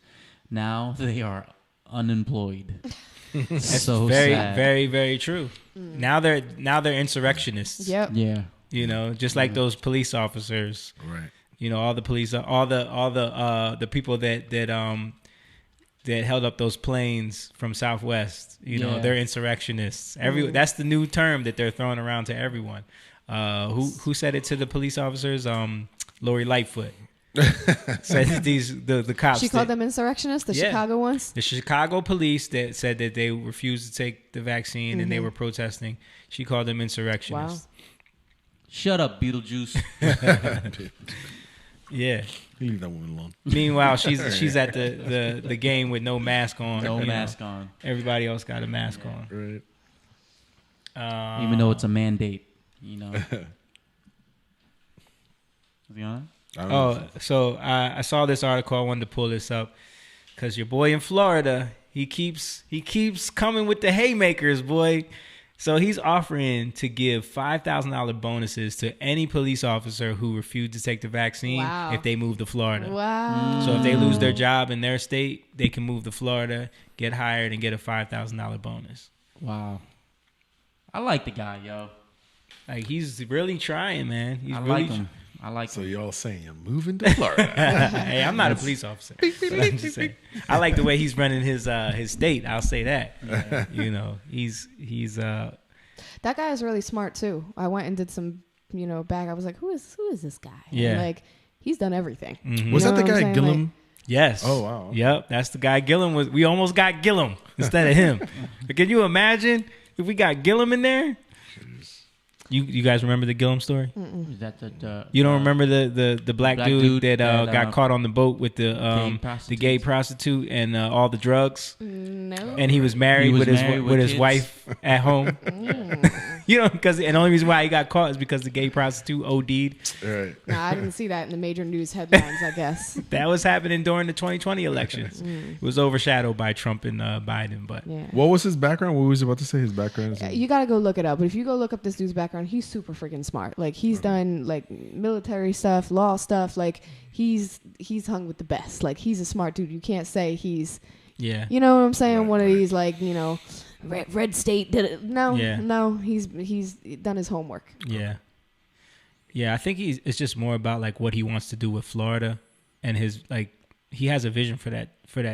Now they are unemployed. That's so very, sad. very, very true. Now they're insurrectionists. Yep. Yeah. Just like those police officers. Right. All the police, all the people that held up those planes from Southwest. They're insurrectionists. That's the new term that they're throwing around to everyone. Who said it to the police officers? Lori Lightfoot. Said the cops. She called them insurrectionists, the Chicago ones? The Chicago police that said that they refused to take the vaccine and they were protesting. She called them insurrectionists. Wow. Shut up, Beetlejuice. Yeah. Leave that woman alone. Meanwhile, she's at the game with no mask on. No mask on. Everybody else got a mask on. Right. Even though it's a mandate, Is he on? So I saw this article. I wanted to pull this up because your boy in Florida, he keeps coming with the haymakers, boy. So he's offering to give $5,000 bonuses to any police officer who refused to take the vaccine if they move to Florida. Wow. So if they lose their job in their state, they can move to Florida, get hired, and get a $5,000 bonus. Wow. I like the guy, yo. Like, he's really trying, man. I like him. So y'all saying you're moving to Florida? Hey, I'm not a police officer. I'm just saying. I like the way he's running his state. I'll say that. Yeah. He's that guy is really smart too. I went and did some, back. I was like, who is this guy? Yeah. And like, he's done everything. Mm-hmm. Was that the guy Gillum? Like, yes. Oh wow. Yep, that's the guy Gillum was. We almost got Gillum instead of him. But can you imagine if we got Gillum in there? You guys remember the Gillum story? Is that you don't remember the black dude that got caught on the boat with the gay prostitute and all the drugs? No. And he was married with his wife at home. because the only reason why he got caught is because the gay prostitute OD'd. Right. Nah, I didn't see that in the major news headlines, I guess. That was happening during the 2020 elections. It was overshadowed by Trump and Biden. But what was his background? What was you about to say? His background? You got to go look it up. But if you go look up this dude's background, he's super freaking smart. Like he's done like military stuff, law stuff. Like he's hung with the best. Like he's a smart dude. You can't say he's you know what I'm saying? One of these like red state did it. No, he's done his homework. Yeah, I think it's just more about like what he wants to do with Florida, and his like he has a vision for that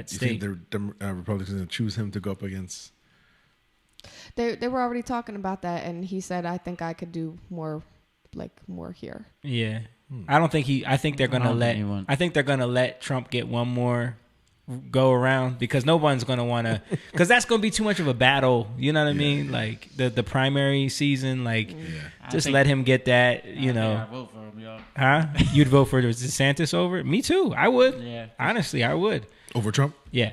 state. You think the Republicans going to choose him to go up against? They were already talking about that, and he said, "I think I could do more here." Yeah, I don't think I think they're gonna let Trump get one more go around, because no one's gonna want to, because that's gonna be too much of a battle. You know what I mean? Like the primary season, like just let him get that. I vote for him, yo. Huh? You'd vote for DeSantis over? Me too. I would. Yeah. Honestly, I would. Over Trump? Yeah.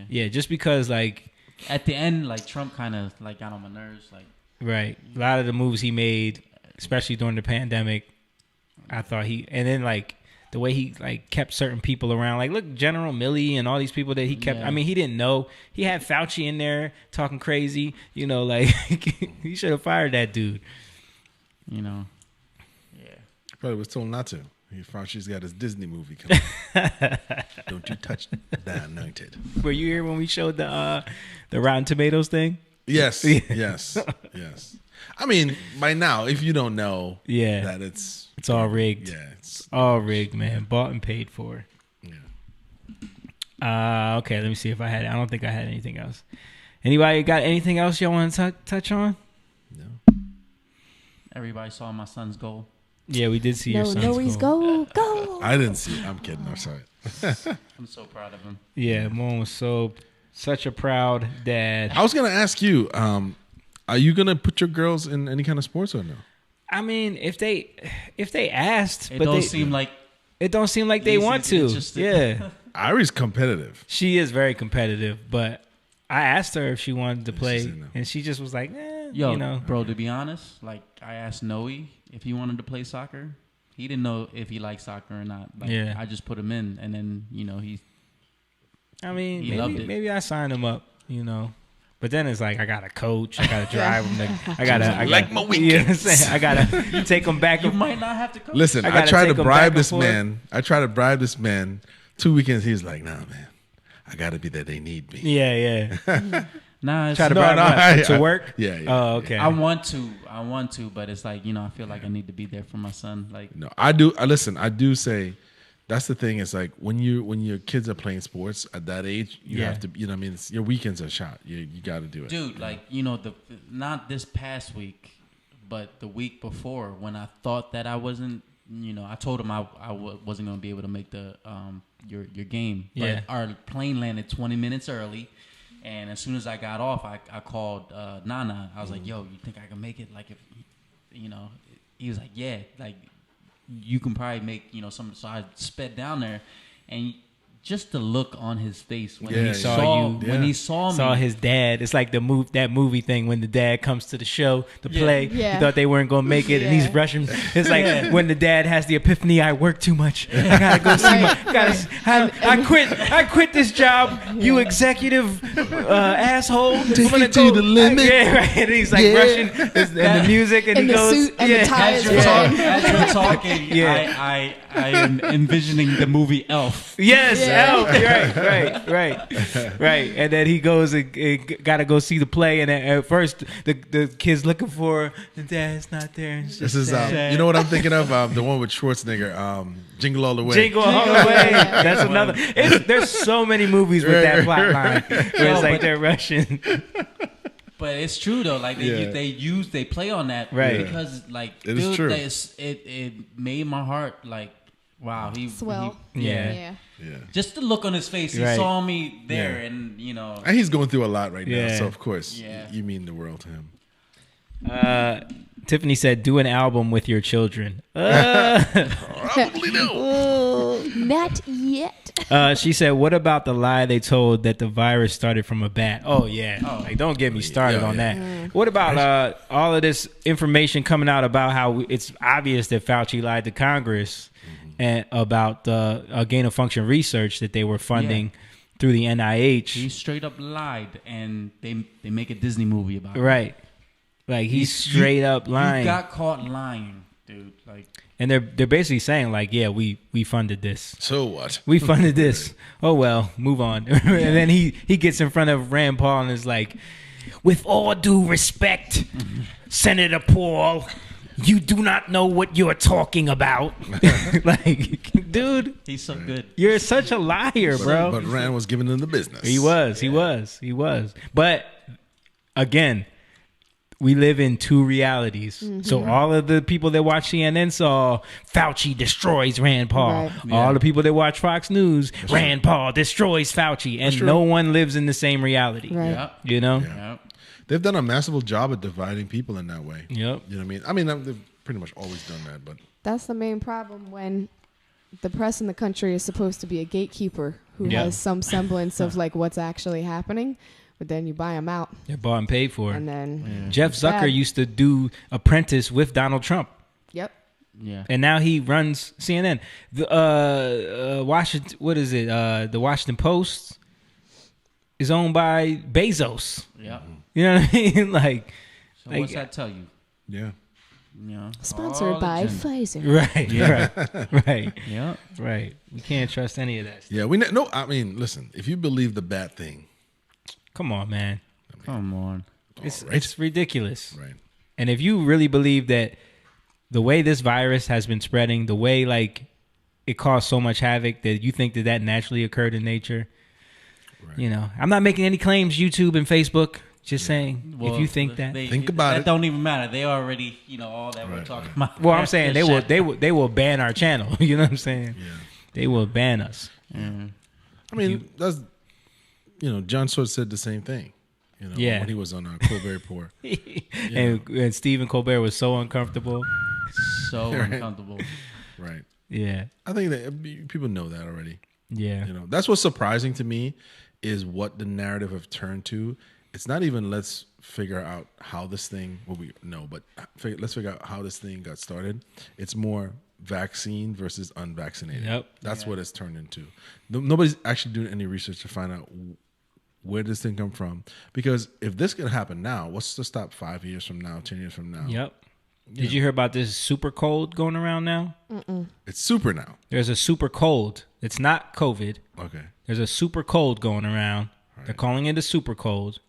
Yeah. Just because like at the end, like Trump kind of like got on my nerves. Like right, a lot of the moves he made, especially during the pandemic, I thought and then like. The way he like kept certain people around, like look, General Milley and all these people that he kept. I mean, he didn't know he had Fauci in there talking crazy. Like he should have fired that dude. Probably was told not to. Fauci's got his Disney movie coming. Don't you touch the anointed. Were you here when we showed the Rotten Tomatoes thing? Yes, yes. I mean, by now, if you don't know, that it's all rigged. Yeah, it's all rigged, man. Bought and paid for. Yeah. Okay. Let me see if I had. I don't think I had anything else. Anybody got anything else y'all want to touch on? No. Everybody saw my son's goal. Yeah, we did see your son's goal. Noe's goal. I didn't see it. I'm kidding. I'm sorry. I'm so proud of him. Yeah, Moan was such a proud dad. I was gonna ask you. Are you gonna put your girls in any kind of sports or no? I mean, if they asked, it don't seem like they want to. Yeah, Ari's competitive. She is very competitive, but I asked her if she wanted to play, and she just was like, bro. To be honest, like I asked Noe if he wanted to play soccer. He didn't know if he liked soccer or not. Like, I just put him in, and then he loved it. Maybe I signed him up, But then it's like I gotta coach, I gotta drive him. I like my weekends. You know what I'm saying? I gotta take him back. You might not have to coach. Listen, I tried to bribe this man. 2 weekends. He was like, "Nah, man, I gotta be there. They need me." Yeah. Try to bribe to work. Yeah. Oh, okay. I want to, but it's like I feel like I need to be there for my son. Like no, I do. Listen, I do say. That's the thing. It's like when your kids are playing sports at that age, you have to. You know what I mean? Your weekends are shot. You got to do it, dude. Like not this past week, but the week before when I thought that I wasn't. I told him I wasn't going to be able to make the your game. But our plane landed 20 minutes early, and as soon as I got off, I called Nana. I was like, "Yo, you think I can make it?" Like if he was like, "Yeah, like." You can probably make some. So I sped down there, and just the look on his face when he saw you, when he saw me, saw his dad. It's like that movie thing when the dad comes to the show to play. He thought they weren't gonna make it, and he's rushing. It's like when the dad has the epiphany: I work too much. I gotta go see I quit this job. You executive asshole. Take it to the limit. And he's like rushing, and the music, and he goes. Suit and the ties. As you're talking, I am envisioning the movie Elf. Yes. Elf. Right. And then he goes and gotta go see the play. And at first, the kid's looking for the dad's not there. This is you know what I'm thinking of? The one with Schwarzenegger. Jingle All the Way. Jingle All the Way. That's another. There's so many movies with that plot line where it's like they're rushing. But it's true though, like they play on that, right? Because like it is true. It made my heart like, wow, swell. Yeah. Just the look on his face, he saw me there, and and he's going through a lot right now. So of course, you mean the world to him. Tiffany said, "Do an album with your children." Probably no. Not yet. She said, "What about the lie they told that the virus started from a bat?" Oh yeah, like don't get me started on that. What about all of this information coming out about how it's obvious that Fauci lied to Congress and about the gain of function research that they were funding through the NIH? He straight up lied, and they make a Disney movie about it. Right, like he's straight up lying. You got caught lying, dude. Like. And they're basically saying like, yeah, we funded this. So what? We funded this. Oh well, move on. And then he gets in front of Rand Paul and is like, with all due respect, Senator Paul, you do not know what you're talking about. Like, dude, he's so good. You're such a liar, bro. But Rand was giving them the business. He was. But again, we live in two realities. So all of the people that watch CNN saw Fauci destroys Rand Paul. Right. All the people that watch Fox News, Rand Paul destroys Fauci. And no one lives in the same reality. Right. Yep. You know? Yep. They've done a massive job at dividing people in that way. Yep. You know what I mean? I mean, they've pretty much always done that. But that's the main problem when the press in the country is supposed to be a gatekeeper who has some semblance of like what's actually happening. But then you buy them out. They're bought and paid for. And then Jeff Zucker used to do Apprentice with Donald Trump. Yep. Yeah. And now he runs CNN. The Washington, what is it? The Washington Post is owned by Bezos. Yeah. You know what I mean? Like, what's that tell you? Yeah. Yeah. Sponsored by Pfizer. Right. Yeah. Right. Yeah. Right. We can't trust any of that stuff. Yeah. No. I mean, listen. If you believe the bat thing. Come on, man. Come on. It's ridiculous. Right. And if you really believe that the way this virus has been spreading, the way like it caused so much havoc that you think that naturally occurred in nature, you know, I'm not making any claims, YouTube and Facebook. Just saying, if you think that, think about it. That don't even matter. They already, all that we're talking about. Well, I'm saying they will ban our channel. You know what I'm saying? Yeah. They will ban us. Mm. I mean, that's. John Swartz said the same thing. When he was on Colbert Report. And Stephen Colbert was so uncomfortable. So uncomfortable. Right. Yeah. I think that people know that already. Yeah. That's what's surprising to me is what the narrative have turned to. It's not even let's figure out how this thing. Well, we know, but let's figure out how this thing got started. It's more vaccine versus unvaccinated. Yep. That's what it's turned into. Nobody's actually doing any research to find out where does this thing come from? Because if this could happen now, what's to stop 5 years from now, 10 years from now? Yep. Did you hear about this super cold going around now? Mm-mm. It's super now. There's a super cold. It's not COVID. Okay. There's a super cold going around. Right. They're calling it a super cold.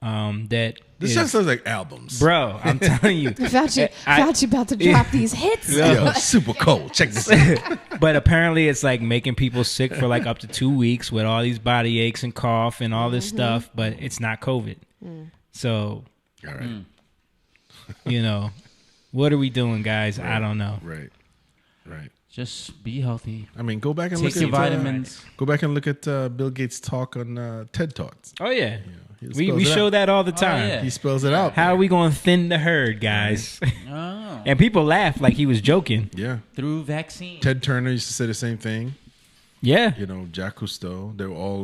This just sounds like albums, bro. I'm telling you, Fauci about to drop these hits. Yo, super cold. Check this out. But apparently, it's like making people sick for like up to 2 weeks with all these body aches and cough and all this stuff. But it's not COVID. So, all right. What are we doing, guys? Right. I don't know. Right. Just be healthy. I mean, go back and take look your at vitamins. Go back and look at Bill Gates' talk on TED Talks. Oh yeah. We show that all the time. Oh, yeah. He spells it out. How are we going to thin the herd, guys? Oh. And people laugh like he was joking. Yeah. Through vaccine. Ted Turner used to say the same thing. Yeah. Jacques Cousteau. They were all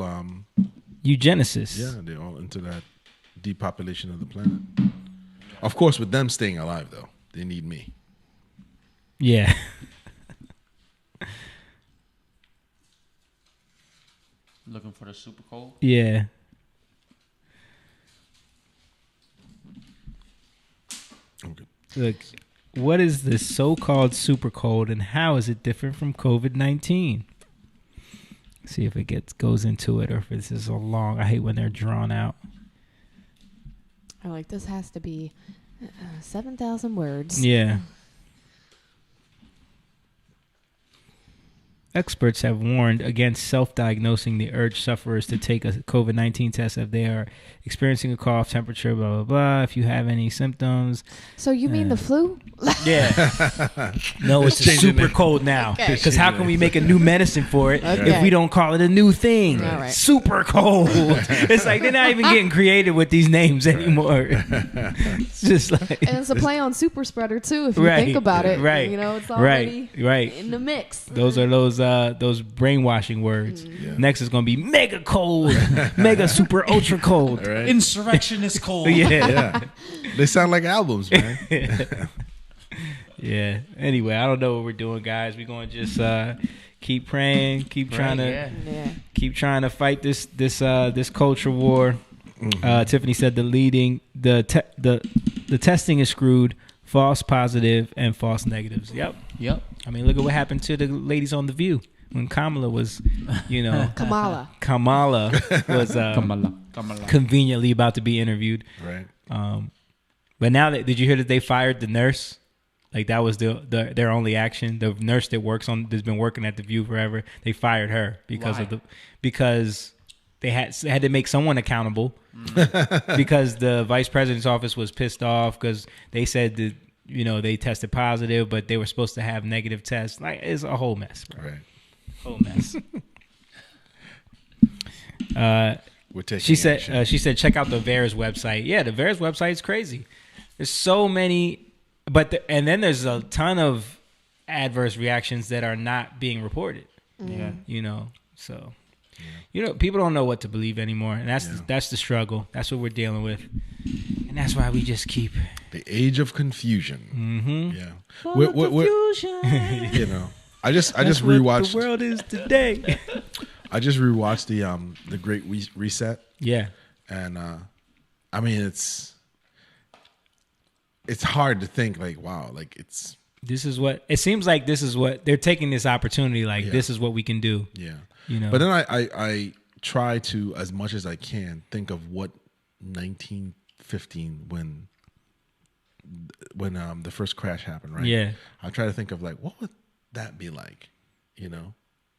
eugenicists. Yeah, they're all into that depopulation of the planet. Of course, with them staying alive, though, they need me. Yeah. Looking for the super cold? Yeah. Okay. Look, what is this so-called super cold and how is it different from COVID-19? See if it goes into it or if this is so long. I hate when they're drawn out. This has to be 7,000 words. Yeah. Experts have warned against self-diagnosing. They urge sufferers to take a COVID-19 test if they are experiencing a cough, temperature, blah, blah, blah. If you have any symptoms. So you mean the flu? Yeah. No, it's super cold now. Because how can we make a new medicine for it if we don't call it a new thing? Right. Super cold. It's like they're not even getting creative with these names anymore. It's just like... And it's a play on super spreader, too, if you think about it. Right. It's already right. in the mix. Those are those those brainwashing words. Next is gonna be mega cold, mega super ultra cold. Right. Insurrection is cold. Yeah. They sound like albums, man. Yeah. Anyway, I don't know what we're doing, guys. We're gonna just keep praying, keep trying to fight this culture war. Tiffany said the testing is screwed. False positive and false negatives. Yep. I mean, look at what happened to the ladies on The View when Kamala was, Kamala was conveniently about to be interviewed. Right. But now did you hear that they fired the nurse? Like that was their only action. The nurse that's been working at The View forever. They fired her because they had to make someone accountable. Because the vice president's office was pissed off because they said that they tested positive, but they were supposed to have negative tests. Like it's a whole mess, bro. Right. Whole mess. She said check out the VAERS website. Yeah, the VAERS website is crazy. There's so many, and then there's a ton of adverse reactions that are not being reported. Yeah. So. People don't know what to believe anymore, and that's the struggle. That's what we're dealing with, and that's why we just keep the age of confusion. Mm-hmm. Yeah, confusion. I just rewatched. The world is today. I just rewatched the Great Reset. Yeah, and I mean it's hard to think like wow, like it's. This is what it seems like. This is what they're taking this opportunity. Like this is what we can do. Yeah. But then I try to, as much as I can, think of what 1915 when the first crash happened, right? Yeah. I try to think of like what would that be like,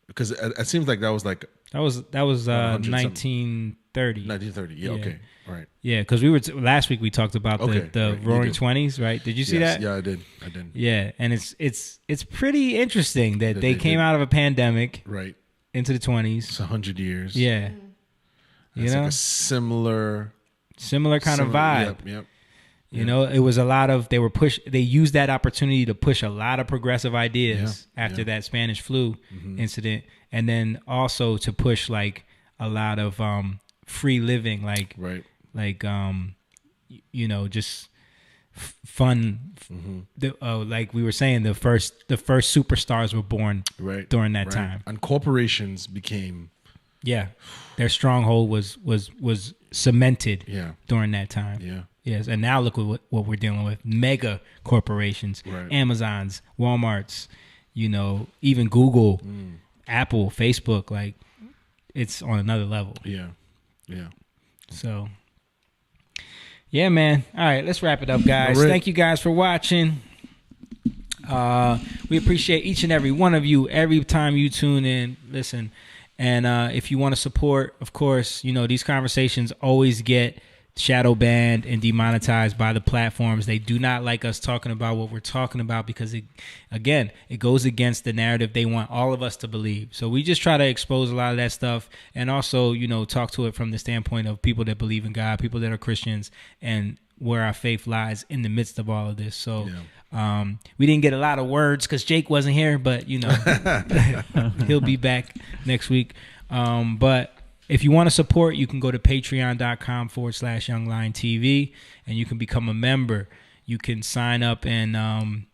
because it seems like that was 1930. 1930. Yeah. Okay. Right. Yeah, because last week we talked about the Roaring '20s, right? Did you see that? Yeah, I did. Yeah, and it's pretty interesting that they came out of a pandemic, right, into the '20s. It's 100 years. Yeah, it's like a similar kind of vibe. Yep. It was a lot of they used that opportunity to push a lot of progressive ideas after that Spanish flu incident, and then also to push like a lot of free living, like right. Like just fun. Like we were saying, the first superstars were born during that time, and corporations became their stronghold was cemented during that time. Yeah. Yes, and now look what we're dealing with: mega corporations, Amazons, WalMarts, even Google, Apple, Facebook. Like it's on another level. Yeah. So, yeah, man. All right, let's wrap it up, guys. Thank you guys for watching. We appreciate each and every one of you every time you tune in, listen. And if you want to support, of course, these conversations always get shadow banned and demonetized by the platforms. They do not like us talking about what we're talking about because it goes against the narrative they want all of us to believe. So we just try to expose a lot of that stuff and also, talk to it from the standpoint of people that believe in God, people that are Christians, and where our faith lies in the midst of all of this. So we didn't get a lot of words because Jake wasn't here, but he'll be back next week. But if you want to support, you can go to patreon.com/youngliontv and you can become a member. You can sign up and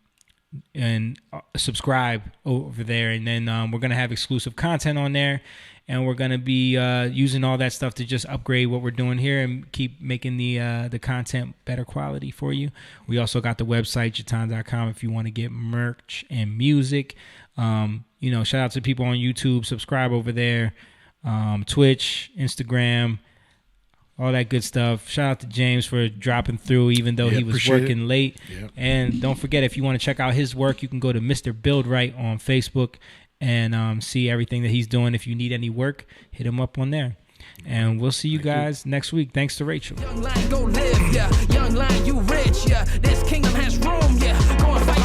subscribe over there. And then we're going to have exclusive content on there. And we're going to be using all that stuff to just upgrade what we're doing here and keep making the content better quality for you. We also got the website, jatan.com, if you want to get merch and music. Shout out to people on YouTube. Subscribe over there. Twitch, Instagram, all that good stuff. Shout out to James for dropping through even though he was working late. Yep. And don't forget, if you want to check out his work, you can go to Mr. Build Right on Facebook and see everything that he's doing. If you need any work, hit him up on there. And we'll see you guys next week. Thanks to Rachel. Young lion, go live, yeah. Young lion, you rich, yeah. This kingdom has room, yeah. Go and fight.